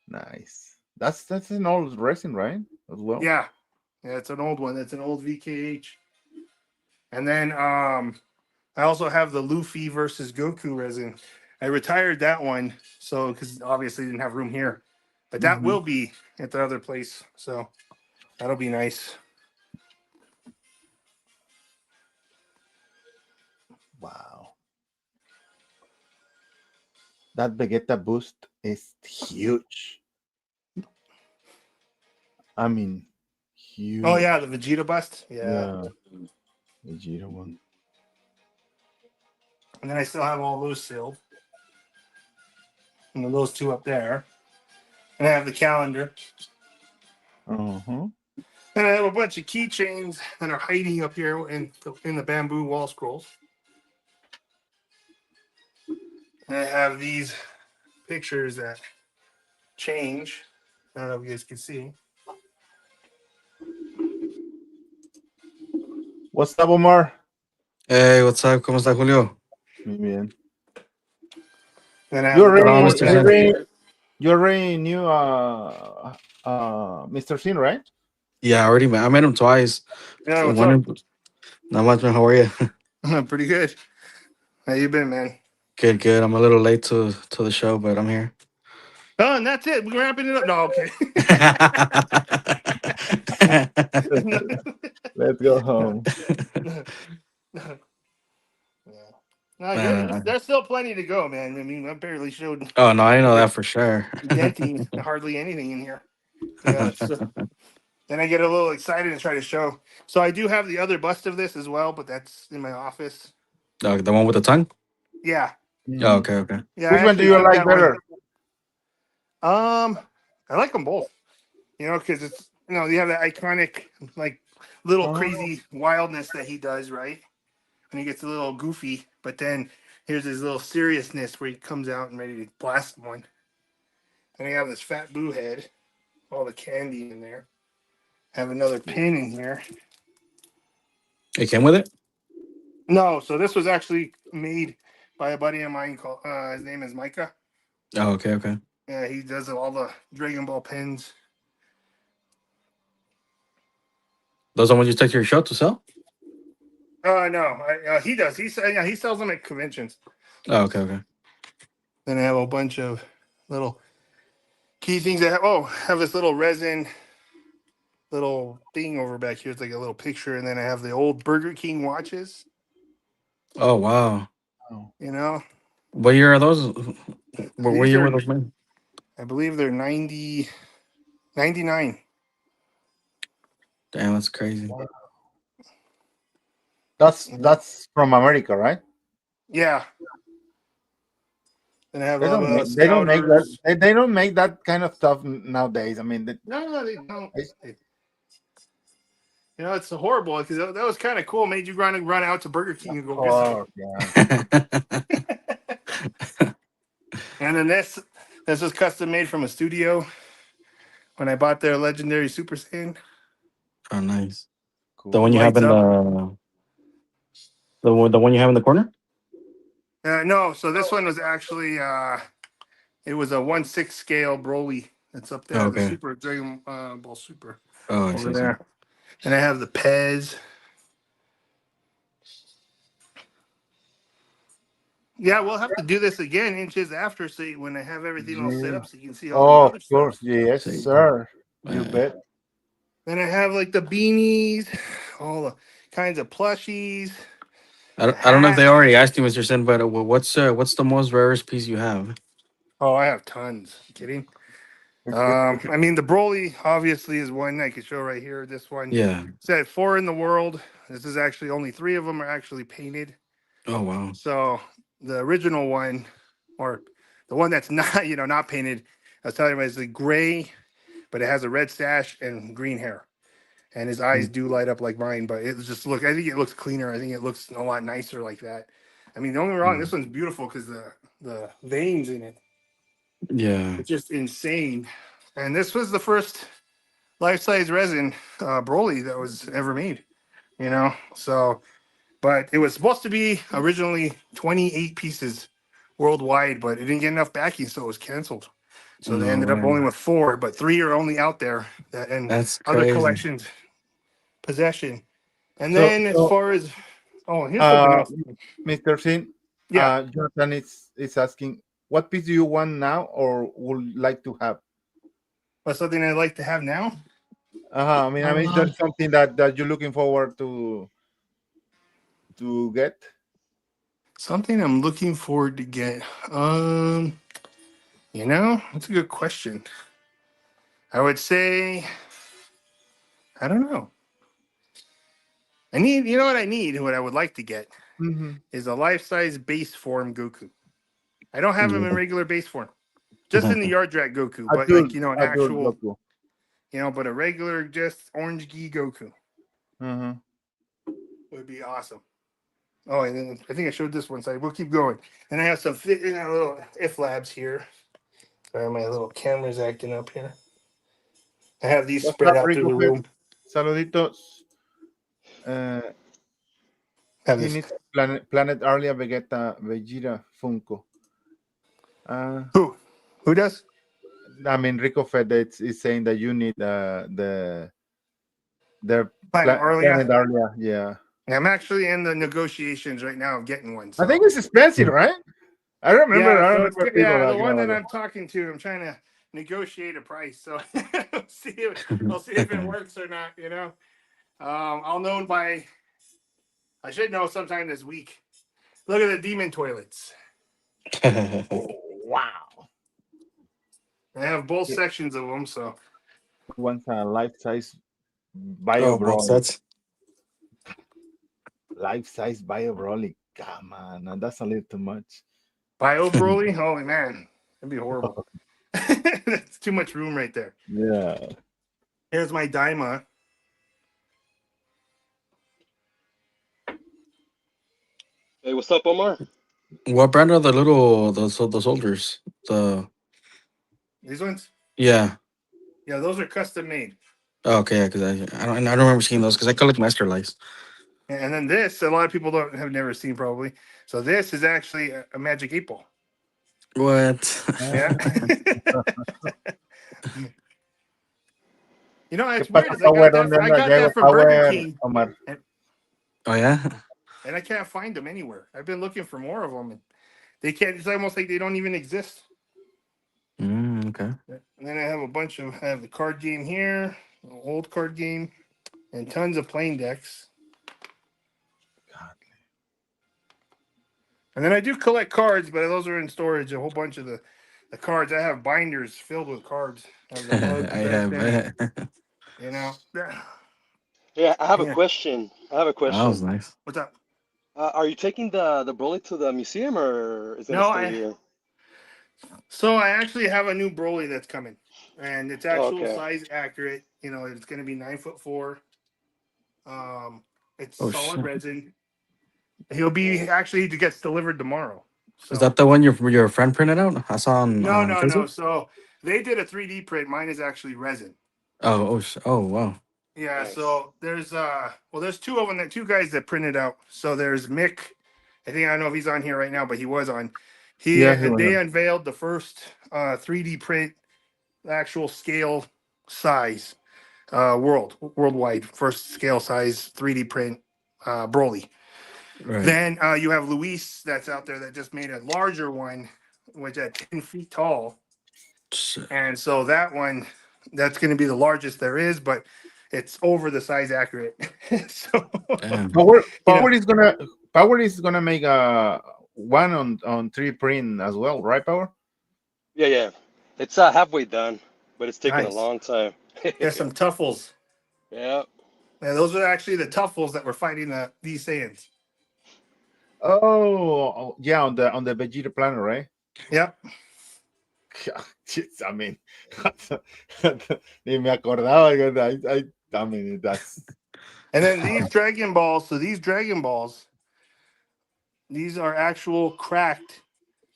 Nice. That's an old resin, right? As well. Yeah, it's an old one. It's an old VKH. And then I also have the Luffy versus Goku resin. I retired that one, so because obviously didn't have room here, but that will be at the other place, so that'll be nice. Wow. That Vegeta boost is huge. I mean, huge. Oh yeah, the Vegeta bust. Yeah. Vegeta one. And then I still have all those sealed. And then those two up there. And I have the calendar. Uh-huh. And I have a bunch of keychains that are hiding up here in the bamboo wall scrolls. And I have these pictures that change. I don't know if you guys can see. What's up, Omar? Hey, what's up? ¿Cómo está, Julio? Muy bien. Then I You have already knew Mr. Sin, right? Yeah, I met him twice. Yeah, what's Not much, man. How are you? up? Pretty good. How you been, man? Good. I'm a little late to the show, but I'm here. Oh, and that's it. We're wrapping it up. No, okay. Let's go home. There's still plenty to go, man. I mean, I barely showed. Oh no, I know that for sure. Denting hardly anything in here. Yeah, so, then I get a little excited and try to show. So I do have the other bust of this as well, but that's in my office. The one with the tongue? Yeah. Oh, okay. Yeah. Which one do you like better? I like them both. You know, because it's, you know, you have that iconic, like, little Uh-huh. crazy wildness that he does, right? When he gets a little goofy, but then here's his little seriousness where he comes out and ready to blast one. And we have this fat boo head, all the candy in there. Have another pin in here. It came with it? No, so this was actually made by a buddy of mine called, his name is Micah. Oh, okay, okay. Yeah, he does all the Dragon Ball pins. Those are ones you take to your show to sell? No, he does. Yeah, he sells them at conventions. Oh, okay, okay. Then I have a bunch of little key things. Have this little resin little thing over back here. It's like a little picture, and then I have the old Burger King watches. Oh, wow. You know, What year are those? What these year are, were those made? I believe they're 99. Damn, that's crazy. That's from America, right? Yeah. And I have They don't make, Scouters. they don't make that they don't make that kind of stuff nowadays. I mean, No, they don't. You know, it's horrible because that was kind of cool. Made you run out to Burger King and go visit. yeah. And then this was custom made from a studio when I bought their legendary Super Saiyan. Oh, nice. Cool. The one you have in the one you have in the corner? No, so this one was actually it was a 1/6 scale Broly that's up there. Okay. The Super Dragon Ball Super Oh, I over see. there. And I have the Pez. Yeah, we'll have to do this again inches after, so when I have everything all set up, so you can see all the Oh, other of course, stuff. yes, See. sir. You Yeah. bet. Then I have like the beanies, all the kinds of plushies. I don't know if they already asked you, Mr. Sin, but what's the most rarest piece you have? Oh, I have tons. Kidding? I mean, the Broly obviously is one I could show right here. This one, Yeah. said 4 in the world. This is actually only 3 of them are actually painted. Oh, wow. So the original one, or the one that's not, not painted, I was telling you, is the gray, but it has a red sash and green hair, and his eyes do light up like mine. But it just I think it looks cleaner. I think it looks a lot nicer like that. I mean, don't get me wrong, this one's beautiful because the veins in it. Yeah. It's just insane. And this was the first life-size resin Broly that was ever made, So, but it was supposed to be originally 28 pieces worldwide, but it didn't get enough backing, so it was canceled. So they No ended up way. only with 4, but 3 are only out there and That's other crazy. collections possession. And So- then as so- far as here's something else. Mr. Sin, Yeah. Jonathan is asking, what piece do you want now or would like to have? What's something I'd like to have now? I mean, is there something that you're looking forward to get? Something I'm looking forward to get. That's a good question. I would say, I don't know. I need, what I need, what I would like to get is a life-size base form Goku. I don't have him in regular base form, just in the yard drag Goku, but an actual, Goku. but a regular just orange gi Goku Mm-hmm. would be awesome. Oh, and then I think I showed this one side. We'll keep going. And I have some little if labs here. Sorry, my little camera's acting up here. I have these spread out through the room. Saluditos. Have He this. needs Planet Arlia Vegeta Funko. Who does? I mean, Rico Fed is saying that you need the Planet Arlia. Planet Arlia. Yeah. I'm actually in the negotiations right now of getting one. So. I think it's expensive, right? I remember. The one that I'm talking to, I'm trying to negotiate a price. So we'll see if it works or not. I'll know I should know sometime this week. Look at the demon toilets. Wow. I have both sections of them, so. One's a life-size Bio Broly. That's Life-size Bio Broly. Come on, that's a little too much. Bio Broly? Holy man. That'd be horrible. That's too much room right there. Yeah. Here's my Daima. Hey, what's up, Omar? What brand are the soldiers? These ones? Yeah. Yeah, those are custom made. Oh, okay, yeah, because I don't remember seeing those because I collect Master Lights. And then this, a lot of people don't have never seen probably. So this is actually a Magic 8-Ball. What? Yeah. You know, ¿Qué it's weird. pasa, Is Power? ¿Dónde I anda? got Ya that llegó from Burger Power, King, Omar. Oh yeah. and I can't find them anywhere. I've been looking for more of them, and they can't. It's almost like they don't even exist. Okay. And then I have a bunch of. I have the card game here, an old card game, and tons of plain decks. And then I do collect cards, but those are in storage. A whole bunch of the cards. I have binders filled with cards. I have the mugs I back have. there. That You know. Yeah, I have a Yeah. question. I have a question. was nice. What's up? Are you taking the Broly to the museum, or is it gonna No, stay here? I actually have a new Broly that's coming, and it's Oh, actual okay. size accurate. You know, it's going to be 9'4". It's Oh solid shit. resin. He'll be actually he gets delivered tomorrow. Is So that the one your friend printed out? I saw on no. Facebook. So they did a 3D print. Mine is actually resin. Oh wow. Yeah. Nice. So there's two of them. That two guys that printed out. So there's Mick. I don't know if he's on here right now, but he was on. Yeah, he They was. unveiled the first 3D print, actual scale size, worldwide first scale size 3D print Broly. Right. Then you have Luis that's out there that just made a larger one, which at 10 feet tall. Shit. And so that one, that's going to be the largest there is, but it's over the size accurate. So, Damn. Power, you know, Power is gonna make a one on 3D print as well, right, Power? Yeah. It's halfway done, but it's taking a nice. long time. There's some Tuffles. Yeah. Yeah, those are actually the Tuffles that were fighting these Saiyans. Oh, yeah, on the Vegeta planet, right? Yep. I mean, ni me acordaba. I mean, that's And then these Dragon Balls, these Dragon Balls, these are actual cracked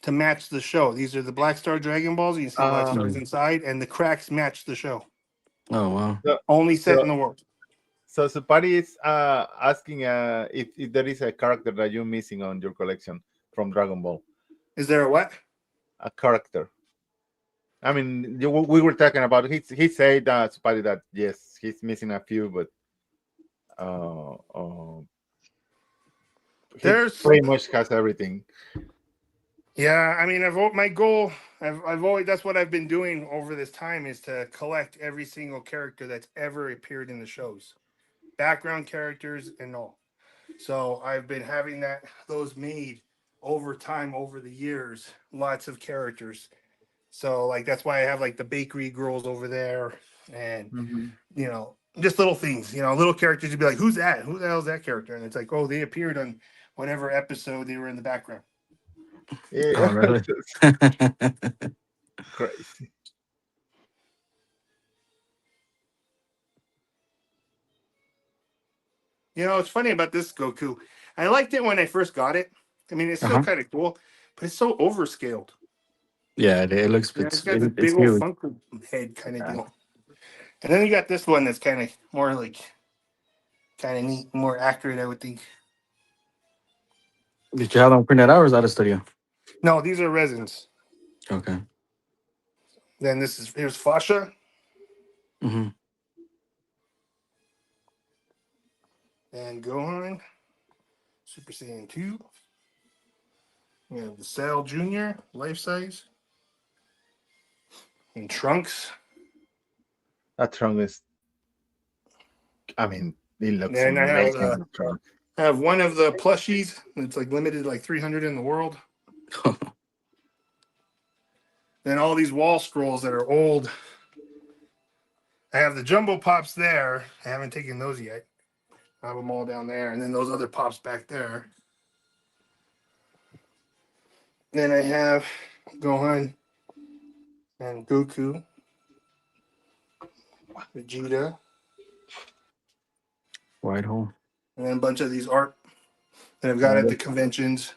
to match the show. These are the Black Star Dragon Balls. You can see the Black Stars inside, and the cracks match the show. Oh wow. Only set in so, the world. so Supari is asking if there is a character that you're missing on your collection from Dragon Ball. Is there a what? A character. I mean, we were talking about. He said Supari that yes, he's missing a few, but he There's pretty much has everything. Yeah, I mean, my goal. I've always that's what I've been doing over this time is to collect every single character that's ever appeared in the shows, background characters and all. So I've been having those made over time, over the years, lots of characters. So like that's why I have like the bakery girls over there, and just little things, little characters. You'd be like, "Who's that? Who the hell's that character?" And it's like, "Oh, they appeared on whatever episode they were in the background." Yeah, Oh really? crazy. It's funny about this Goku. I liked it when I first got it. I mean, it's still Uh-huh. kind of cool, but it's so overscaled. Yeah, it looks Yeah, it's got this it's big old huge. Funko head kind of deal. And then you got this one that's kind of more like kind of neat, more accurate, I would think. Did you have them printed out or is that a studio? No, these are resins. Okay. Then here's Fasha. Mm-hmm. And Gohan. Super Saiyan 2. We have the Cell Jr. life size. And Trunks. That trunk is. I mean, it looks Then amazing. I have one of the plushies. It's like limited, like 300 in the world. Then all these wall scrolls that are old. I have the jumbo pops there. I haven't taken those yet. I have them all down there. And then those other pops back there. Then I have Gohan and Goku. Vegeta, White hole. and then a bunch of these art that I've got at the conventions.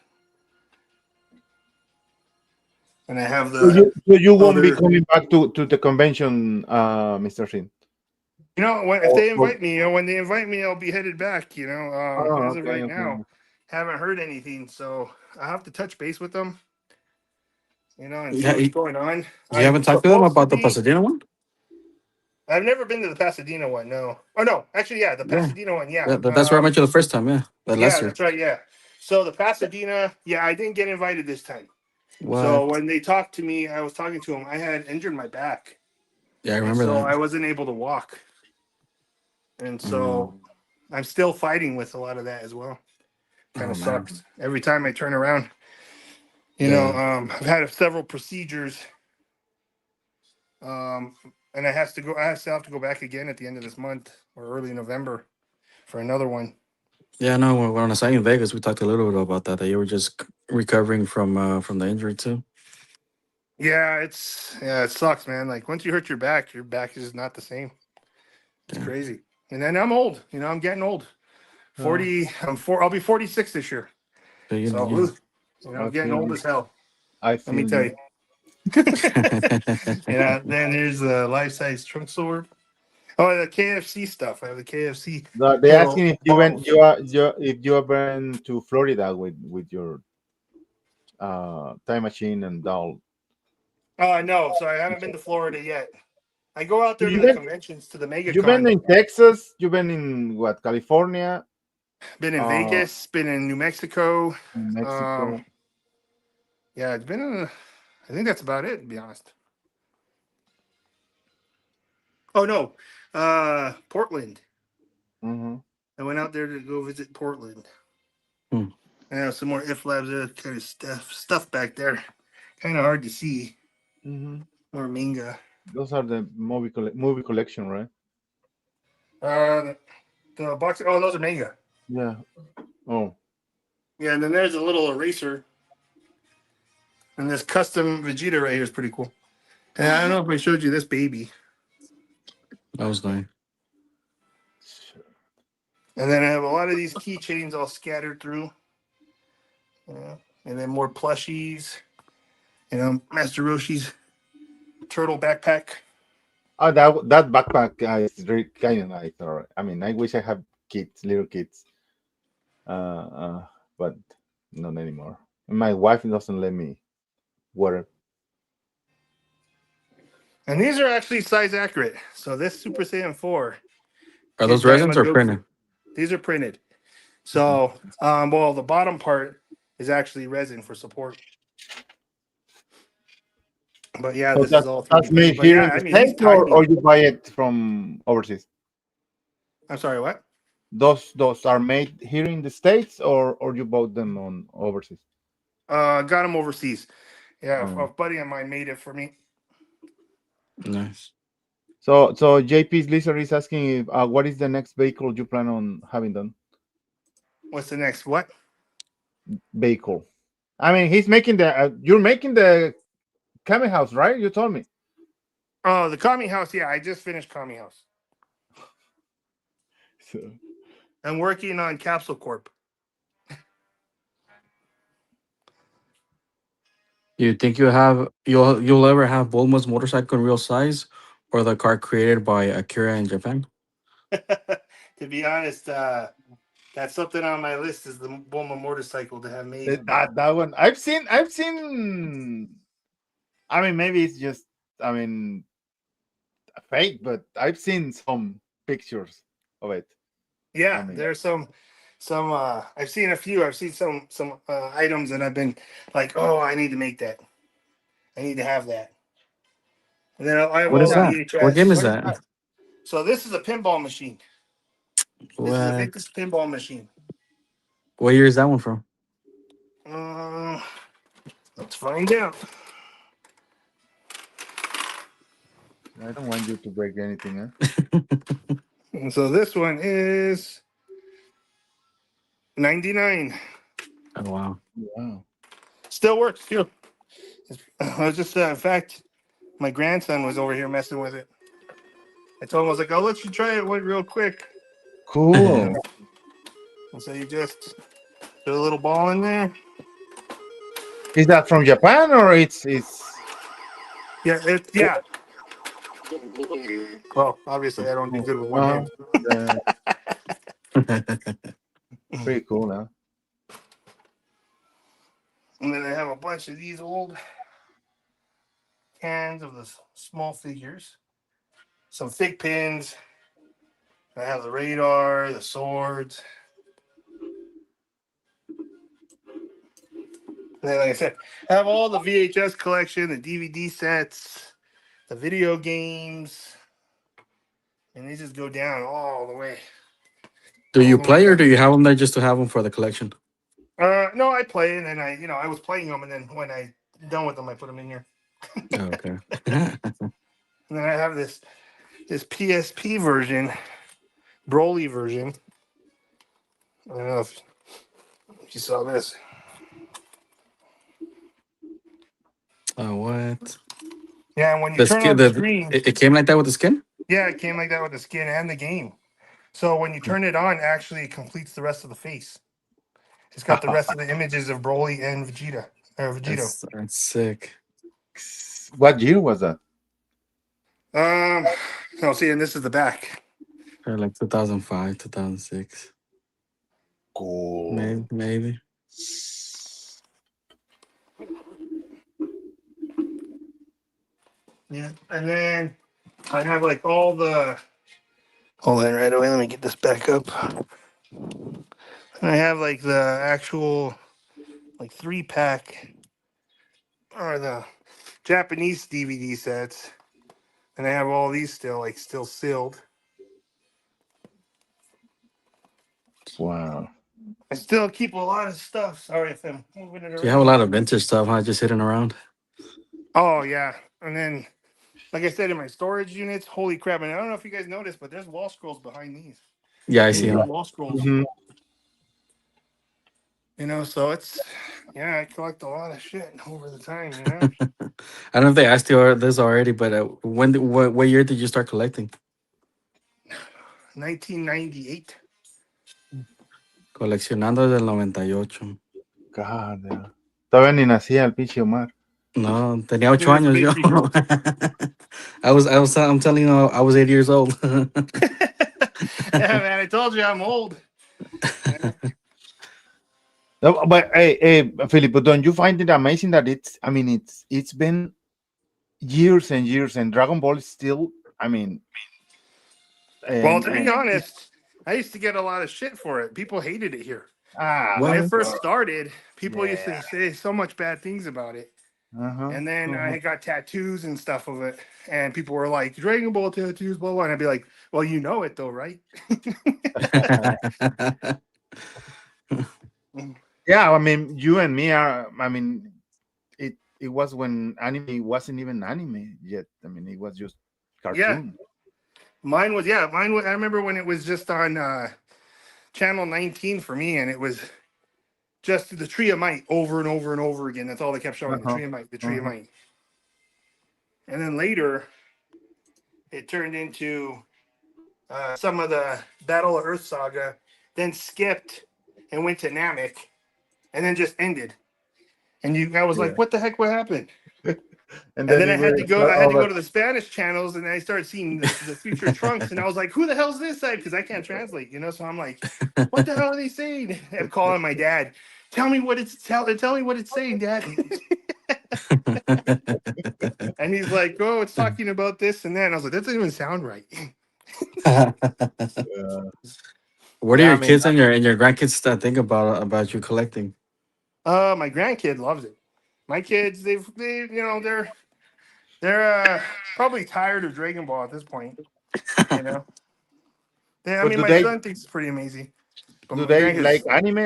And I have So you won't be other- coming back to the convention, Mr. Shin. You know, if they invite me, when they invite me, I'll be headed back. As of right now, haven't heard anything, so I have to touch base with them. And see what's going on. You haven't talked to them about the Pasadena one? I've never been to the Pasadena one. No. Oh no, actually, yeah, the Pasadena one. Yeah, That's where I met you the first time. Yeah, last year. That's right. Yeah. So the Pasadena, I didn't get invited this time. What? So when they talked to me, I was talking to them. I had injured my back. Yeah, I remember that. So that. I wasn't able to walk. And so I'm still fighting with a lot of that as well. Kind of sucks. Every time I turn around, I've had several procedures. And I have to go back again at the end of this month or early November for another one. Yeah, no, when I saw you in Vegas, we talked a little bit about that you were just recovering from the injury too. Yeah, it sucks, man. Like once you hurt your back is not the same. It's crazy. And then I'm old. I'm getting old. 40. I'll be 46 this year. So I'm getting old as hell. Let me tell you. Then there's the life-size trunk sword. Oh, the KFC stuff. I have the KFC. They're asking if you have been to Florida with your time machine and doll. No, so I haven't been to Florida yet. I go out there to the conventions, to the mega. You've been in Texas. You've been in California. Been in Vegas. Been in New Mexico. It's been. I think that's about it, to be honest. Oh no, Portland. Mm-hmm. I went out there to go visit Portland. Hmm. I have some more if labs kind of stuff back there. Kind of hard to see. Mm-hmm. More manga. Those are the movie collection, right? The box. Oh, those are manga. Yeah. Oh. Yeah, and then there's a little eraser. And this custom Vegeta right here is pretty cool. And I don't know if I showed you this baby. That was nice. And then I have a lot of these keychains all scattered through. And then more plushies. Master Roshi's turtle backpack. Oh, that backpack is really kind of nice. All right. I mean, I wish I had little kids. But not anymore. And my wife doesn't let me wear it. And these are actually size accurate. So this Super Saiyan 4. Are those resins or printed? These are printed. So, the bottom part is actually resin for support. But yeah, So this is all. That's made here in the States, or you buy it from overseas? I'm sorry, what? Those are made here in the States, or you bought them on overseas? Got them overseas. Yeah, a buddy of mine made it for me. Nice. So JP's Lizard is asking if, what is the next vehicle you plan on having done? What's the next what? Vehicle. I mean, he's making you're making the Kami House, right? You told me. Oh, the Kami House. Yeah, I just finished Kami House. So I'm working on Capsule Corp. You think you'll ever have Bulma's motorcycle in real size, or the car created by Akira in Japan? To be honest, that's something on my list is the Bulma motorcycle to have made. that one I've seen. I mean, maybe it's just fake, but I've seen some pictures of it. Yeah, there's some. I've seen a few. I've seen some items that I've been like, oh, I need to make that. I need to have that. And then What is that? What game is that? So this is a pinball machine. This is the biggest pinball machine. What year is that one from? Let's find out. I don't want you to break anything, huh? And so this one is 99. Oh wow! Wow. Still works too. I was just in fact, my grandson was over here messing with it. I told him, I was like, I'll let you try it real quick. Cool. And so you just put a little ball in there. Is that from Japan or it's Yeah. Well, obviously I don't do good with one hand. Pretty cool now. And then I have a bunch of these old cans of the small figures. Some fake pins. I have the radar, the swords. And then, like I said, I have all the VHS collection, the DVD sets, the video games. And they just go down all the way. Do you play or do you have them there just to have them for the collection? No, I play, and then I was playing them, and then when I done with them, I put them in here. Oh, okay. And then I have this PSP version, Broly version. I don't know if you saw this. Oh, what? Yeah, and when you The turn skin, on the screen, it came like that with the skin? yeah, it came like that with the skin and the game. So when you turn it on, actually, it completes the rest of the face. It's got the rest of the images of Broly and Vegeta, or Vegito. That's sick. What year was that? No, see, and this is the back. Or like 2005, 2006. Cool. Maybe. Yeah, and then I have like all the. Hold on, right away. Let me get this back up. And I have like the actual, like 3-pack, or the Japanese DVD sets, and I have all these still sealed. Wow. I still keep a lot of stuff. Sorry if I'm moving it around. So you have a lot of vintage stuff, huh? Just hidden around. Oh yeah, and then, like I said, in my storage units, holy crap! And I don't know if you guys noticed, but there's wall scrolls behind these. Yeah, I see These are them. wall scrolls. Mhm. You know, so it's, yeah, I collect a lot of shit over the time. You know. I don't know if they asked you this already, but what year did you start collecting? 1998. Coleccionando del 98. God, yeah. Todavía ni nacía el pinche Omar. No, tenía 8 Yeah, it's años yo. basically true. I'm telling you, I was 8 years old. Yeah, man, I told you I'm old. No, but hey, Philip, but don't you find it amazing that it's been years and years, and Dragon Ball is still, Well, to be honest, I used to get a lot of shit for it. People hated it here. When it first started, people used to say so much bad things about it. And then I got tattoos and stuff of it, and people were like, Dragon Ball tattoos, blah, blah. And I'd be like, well, you know it though, right? Yeah, you and me are, it was when anime wasn't even anime yet. It was just cartoon. Mine was, I remember when it was just on channel 19 for me, and it was just the Tree of Might over and over and over again. That's all they kept showing, the Tree of Might, the Tree of Might. And then later, it turned into some of the Battle of Earth saga, then skipped and went to Namek, and then just ended. And I was like, what the heck, what happened? And then I had to go to the Spanish channels, and I started seeing the future Trunks, and I was like, who the hell's this side? Because I can't translate, you know? So I'm like, what the hell are they saying? I'm calling my dad. Tell me what it's saying, Dad. And he's like, oh, it's talking about this and that. And I was like, that doesn't even sound right. What do your kids and your grandkids think about you collecting? My grandkid loves it. My kids, they're probably tired of Dragon Ball at this point. You know, my son thinks it's pretty amazing. But do they like anime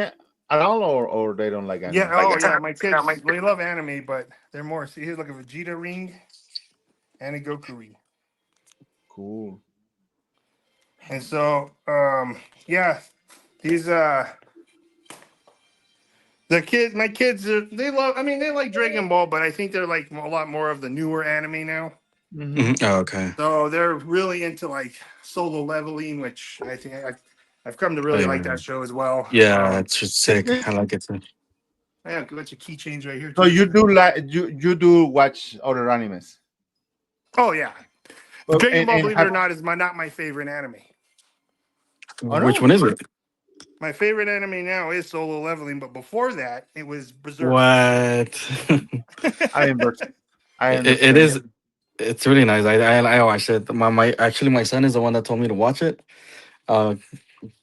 at all, or they don't like anime? Yeah, my kids, they love anime, but they're more. See, here's like a Vegeta ring and a Goku ring. Cool. And so, these my kids, they like Dragon Ball, but I think they're like a lot more of the newer anime now. Oh, okay. So they're really into like Solo Leveling, which I think I've come to Oh, really like yeah. that show as well. Yeah, it's just sick. It- I like it too. I have a bunch of keychains right here So too. you do like you do watch other animes? Oh yeah, Well, Dragon Ball, and believe it or not, is not my favorite anime. oh Which no, one is it? My favorite anime now is Solo Leveling, but before that, it was Berserk. What? I understand. I It understand. is. It's really nice. I watched it. My actually my son is the one that told me to watch it. Uh,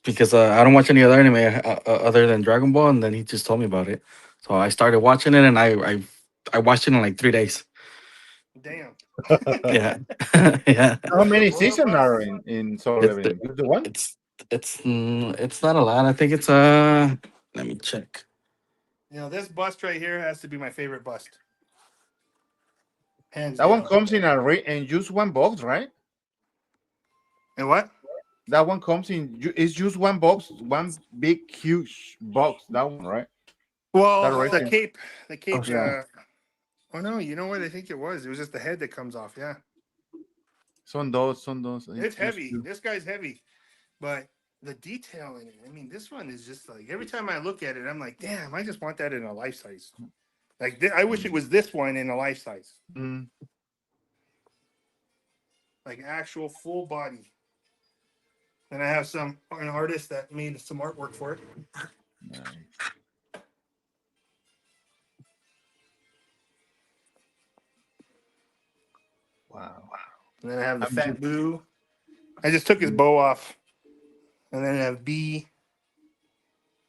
because I don't watch any other anime other than Dragon Ball, and then he just told me about it. So I started watching it, and I watched it in like 3 days. Damn. Yeah, yeah. How many Royal seasons Bus. are in Solo It's Leveling? Just the one? it's not a lot. I think it's Let me check. You know, this bust right here has to be my favorite bust. Hands That one down. comes in just one box, right? And what? That one comes in. It's just one box, one big huge box. That one, right? Well, That right the there. cape, Oh, Yeah. oh no, you know what? I think it was just the head that comes off. Yeah, Son dos. it's just heavy. two. This guy's heavy, but the detail in it. I mean, this one is just like every time I look at it, I'm like, damn, I just want that in a life size. Like I wish it was this one in a life size, Mm. like actual full body. And I have an artist that made some artwork for it. Nice. Wow. And then I have the I'm fat just- boo. I just took his bow off, and then I have B.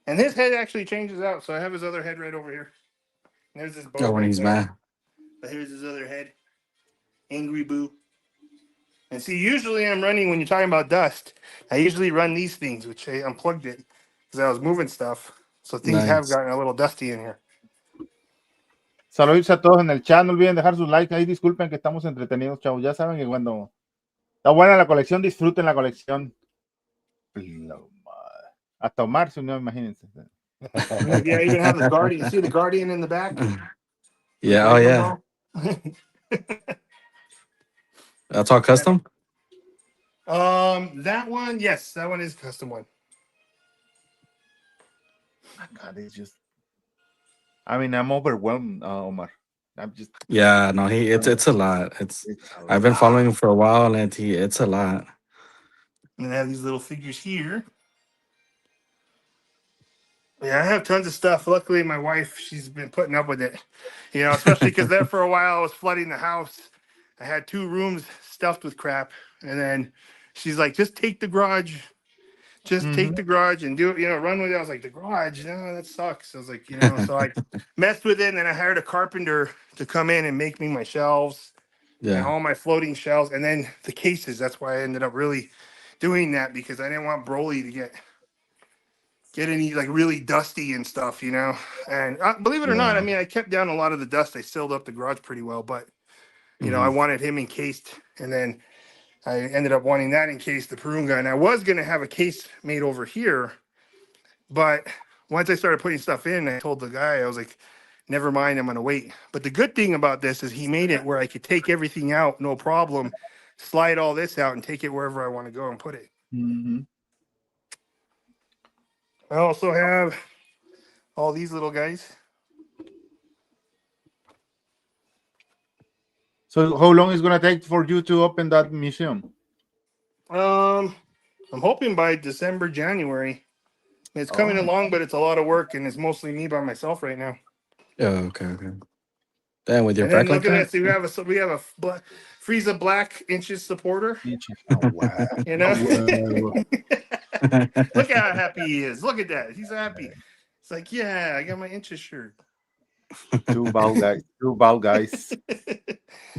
And his head actually changes out, so I have his other head right over here. And there's his bow. when right he's there. mad. But here's his other head. Angry Boo. And see, usually I'm running, when you're talking about dust, I usually run these things, which I unplugged it because I was moving stuff. So things have Nice. gotten a little dusty in here. Saludos a todos en el chat. No olviden dejar sus likes ahí. Disculpen que estamos entretenidos, chavos. Ya saben que cuando está buena la colección, disfruten la colección. Hasta Omar se unió, imagínense. Yeah, I even have the Guardian. See the Guardian in the back? Yeah. Oh yeah. That's all custom. That one, yes, that one is custom one. My God, it's just. I mean, I'm overwhelmed, Omar. I'm just. Yeah. No, it's a lot. I've been following him for a while, and it's a lot. And I have these little figures here. Yeah, I have tons of stuff. Luckily, my wife, she's been putting up with it. You know, especially because there for a while I was flooding the house. I had 2 rooms stuffed with crap. And then she's like, just take the garage. Just take the garage and do it, run with it. I was like, the garage? No, that sucks. I was like, so I messed with it. And then I hired a carpenter to come in and make me my shelves and Yeah. all my floating shelves. And then the cases. That's why I ended up really doing that, because I didn't want Broly to get any like really dusty and stuff, And believe it or not, I mean, I kept down a lot of the dust. I sealed up the garage pretty well, but I wanted him encased, and then I ended up wanting that encased, the Purunga, and I was gonna have a case made over here, but once I started putting stuff in, I told the guy, I was like, never mind, I'm gonna wait. But the good thing about this is he made it where I could take everything out, no problem, slide all this out and take it wherever I want to go and put it. I also have all these little guys. So, how long is it gonna take for you to open that museum? I'm hoping by December, January. It's coming along, but it's a lot of work, and it's mostly me by myself right now. Oh, okay. Then with your And then back like look at that. this. We have a Frieza Black Inches supporter. Oh, wow. Look how happy he is. Look at that. He's happy. It's like, yeah, I got my Inches shirt. 2 bald guys. 2 bald guys.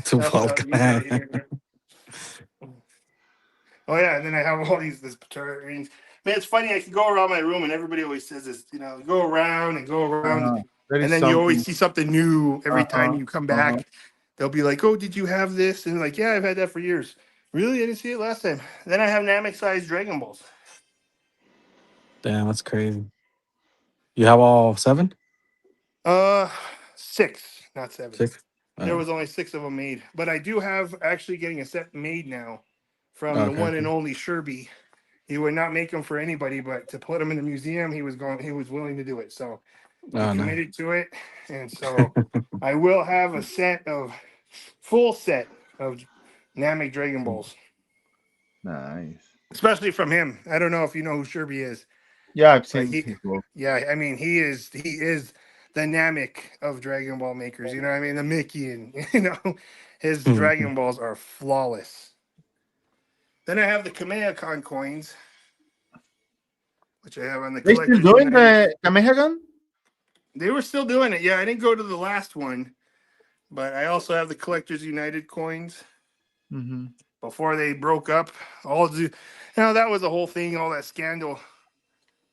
Too bald guy. Oh yeah, and then I have all this rings. Man, it's funny. I can go around my room, and everybody always says this. Go around and go around, and then you always see something new every time you come back. They'll be like, "Oh, did you have this?" And like, "Yeah, I've had that for years." Really, I didn't see it last time. Then I have Namek-sized Dragon Balls. Damn, that's crazy. You have all 7? 6, not 7. 6. There was only 6 of them made, but I do have actually getting a set made now from the one and only Sherby. He would not make them for anybody, but to put them in the museum, he was willing to do it. So he committed to it, and so I will have a full set of Namek Dragon Balls. Nice. Especially from him. I don't know if you know who Sherby is. Yeah, I've seen his work. Yeah, I mean he is the Namek of Dragon Ball makers. You know what I mean? The Mickey, and his Dragon Balls are flawless. Then I have the Kamehacon coins, which I have on the They collector's still doing United. the Kamehagan? They were still doing it. Yeah, I didn't go to the last one, but I also have the Collectors United coins. Before they broke up, that was the whole thing, all that scandal.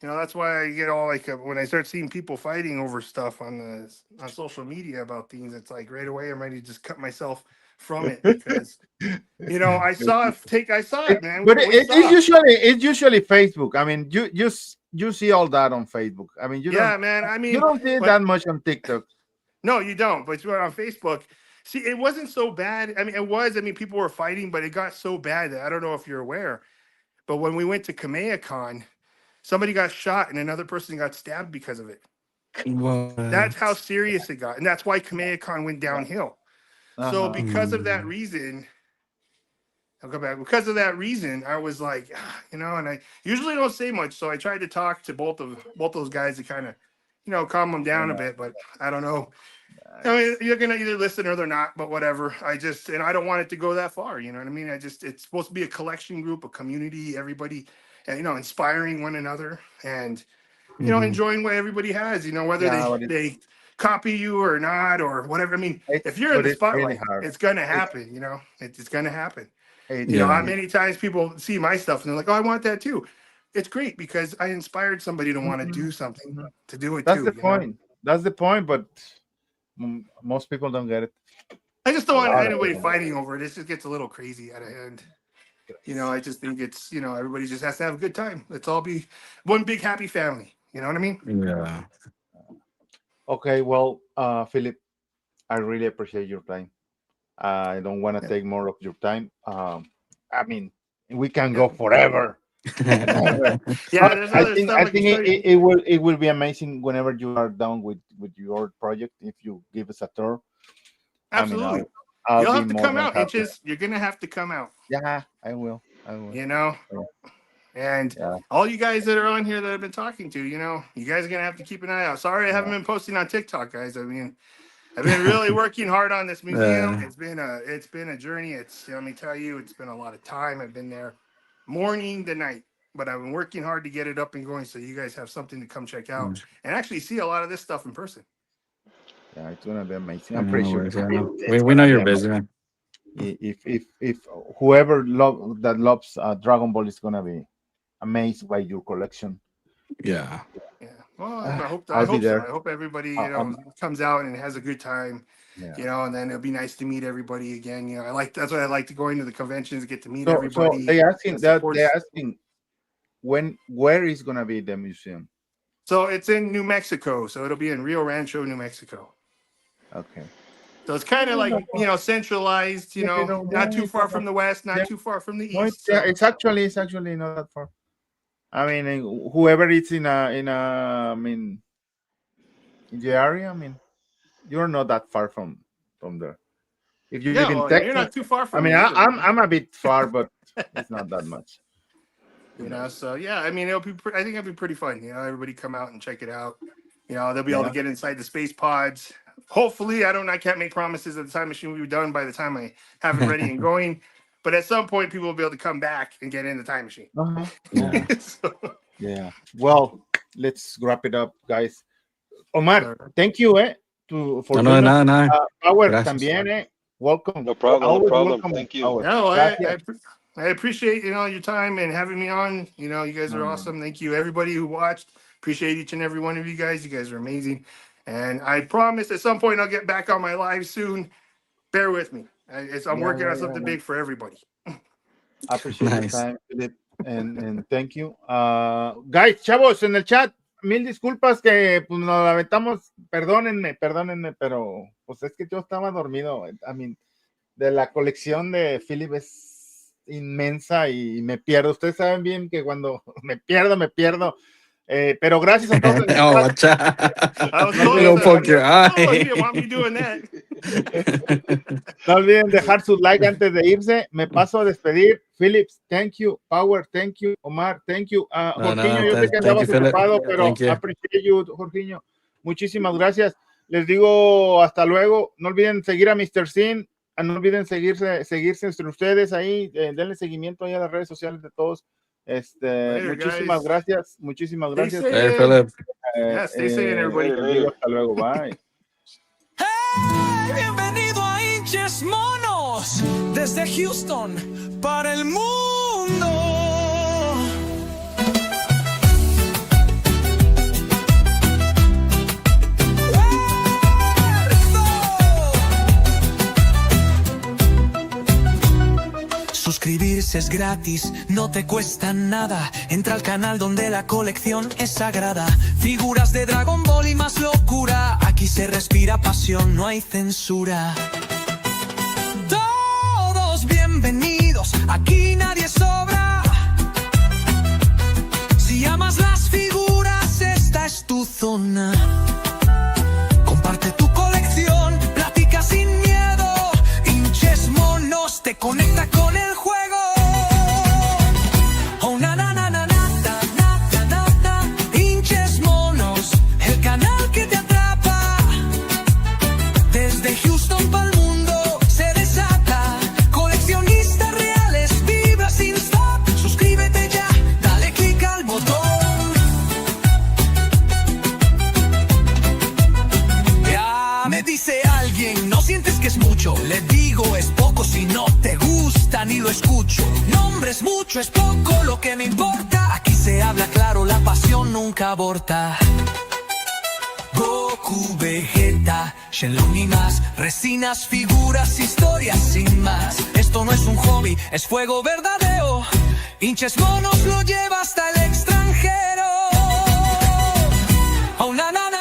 That's why I get all like when I start seeing people fighting over stuff on social media about things. It's like right away I'm ready to just cut myself from it because I saw it, man. But it's usually Facebook. I mean, you see all that on Facebook. I mean, you don't see it that much on TikTok. No, you don't. But on Facebook, see, it wasn't so bad. I mean, it was. I mean, people were fighting, but it got so bad that I don't know if you're aware. But when we went to Kamehacon, somebody got shot and another person got stabbed because of it. What? That's how serious it got. And that's why Kamehacon went downhill. So because of that reason, I'll go back. Because of that reason, I was like, and I usually don't say much. So I tried to talk to both those guys to kind of, calm them down a bit. But I don't know. I mean, you're going to either listen or they're not, but whatever. I don't want it to go that far. You know what I mean? It's supposed to be a collection group, a community, everybody, and, inspiring one another and, enjoying what everybody has, whether they copy you or not, or whatever. I mean, if you're in the spotlight, it's going to happen, it's going to happen. Many times people see my stuff and they're like, oh, I want that too. It's great because I inspired somebody to want to do something, to do it. That's the point. That's the point, but most people don't get it. I just don't want anybody fighting over it. It just gets a little crazy out of hand. I just think it's, everybody just has to have a good time. Let's all be one big happy family. You know what I mean? Yeah. Okay, well, Philip, I really appreciate your time. I don't want to take more of your time. I mean, we can go forever. Yeah, I think it will be amazing whenever you are done with your project. If you give us a tour, absolutely. You'll have to come out. You're gonna have to come out. Yeah, I will. And all you guys that are on here that I've been talking to, you guys are gonna have to keep an eye out. Sorry, I haven't been posting on TikTok, guys. I mean, I've been really working hard on this museum. It's been a journey. Let me tell you, it's been a lot of time. I've been there morning to night, but I've been working hard to get it up and going so you guys have something to come check out and actually see a lot of this stuff in person. Yeah, it's gonna be amazing. I'm pretty sure. We know you're busy, man. If whoever loves Dragon Ball is gonna be amazed by your collection. Yeah. Well, I hope so. I hope everybody comes out and has a good time. Yeah. And then it'll be nice to meet everybody again. That's why I like to go into the conventions, get to meet everybody. So they're asking where is gonna be the museum? So it's in New Mexico. So it'll be in Rio Rancho, New Mexico. Okay. So it's kind of like centralized. Not too far from the west, not too far from the east. Yeah, it's actually not that far. I mean, whoever is in the area, I mean, you're not that far from there. If you live in Texas, you're not too far from. I mean, I'm a bit far, but it's not that much. So yeah, I mean, I think it'll be pretty fun. Everybody come out and check it out. They'll be able to get inside the space pods. Hopefully, I can't make promises that the time machine will be done by the time I have it ready and going. But at some point, people will be able to come back and get in the time machine. Yeah. Yeah. Well, let's wrap it up, guys. Omar, thank you, for Power también, welcome. No problem. Always No problem. welcome, Thank you. Power. No, I appreciate your time and having me on. You guys are awesome. Thank you, everybody who watched. Appreciate each and every one of you guys. You guys are amazing. And I promise at some point I'll get back on my live soon. Bear with me. I'm working on something big for everybody. I appreciate the time, Philip, and thank you. Guys, chavos, en el chat, mil disculpas que pues, nos aventamos, perdónenme, pero pues es que yo estaba dormido. De la colección de Philip es inmensa y me pierdo. Ustedes saben bien que cuando me pierdo. Pero gracias a todos. Oh, watch out. I was No told olviden Go poke your oh, he eye. didn't want me doing that. No olviden dejar su like antes de irse. Me paso a despedir. Phillips, thank you. Power, thank you. Omar, thank you. Jorginho, yo sé que thank andabas you, Philip. ocupado, pero Thank you. appreciate you, Jorginho. Muchísimas gracias. Les digo hasta luego. No olviden seguir a Mr. Sin. No olviden seguirse entre ustedes ahí. Denle seguimiento ahí a las redes sociales de todos. Muchísimas guys. gracias. Muchísimas gracias. safe. Hey, Philip. Yeah, stay safe, everybody. Les digo hasta luego. Bye. ¡Hey! Bienvenido a Hinches Monos desde Houston para el mundo. Suscribirse es gratis, no te cuesta nada. Entra al canal donde la colección es sagrada. Figuras de Dragon Ball y más locura. Aquí se respira pasión, no hay censura. Todos bienvenidos, aquí nadie sobra. Si amas las figuras, esta es tu zona. Comparte tu colección, platica sin miedo. Hinches Monos te conecta con el juego. Oh, na na na na na na na na na. Hinches Monos, el canal que te atrapa. Desde Houston para el mundo se desata. Coleccionistas reales, vibra sin stop. Suscríbete ya, dale click al botón. Ya me dice alguien, no sientes que es mucho. Le digo, es poco si no te gusta ni lo escucho. Nombre es mucho, es poco lo que me importa. Aquí se habla claro, la pasión nunca aborta. Goku, Vegeta, Shenlong y más. Resinas, figuras, historias sin más. Esto no es un hobby, es fuego verdadero. Hinches Monos lo lleva hasta el extranjero. Oh, na na na.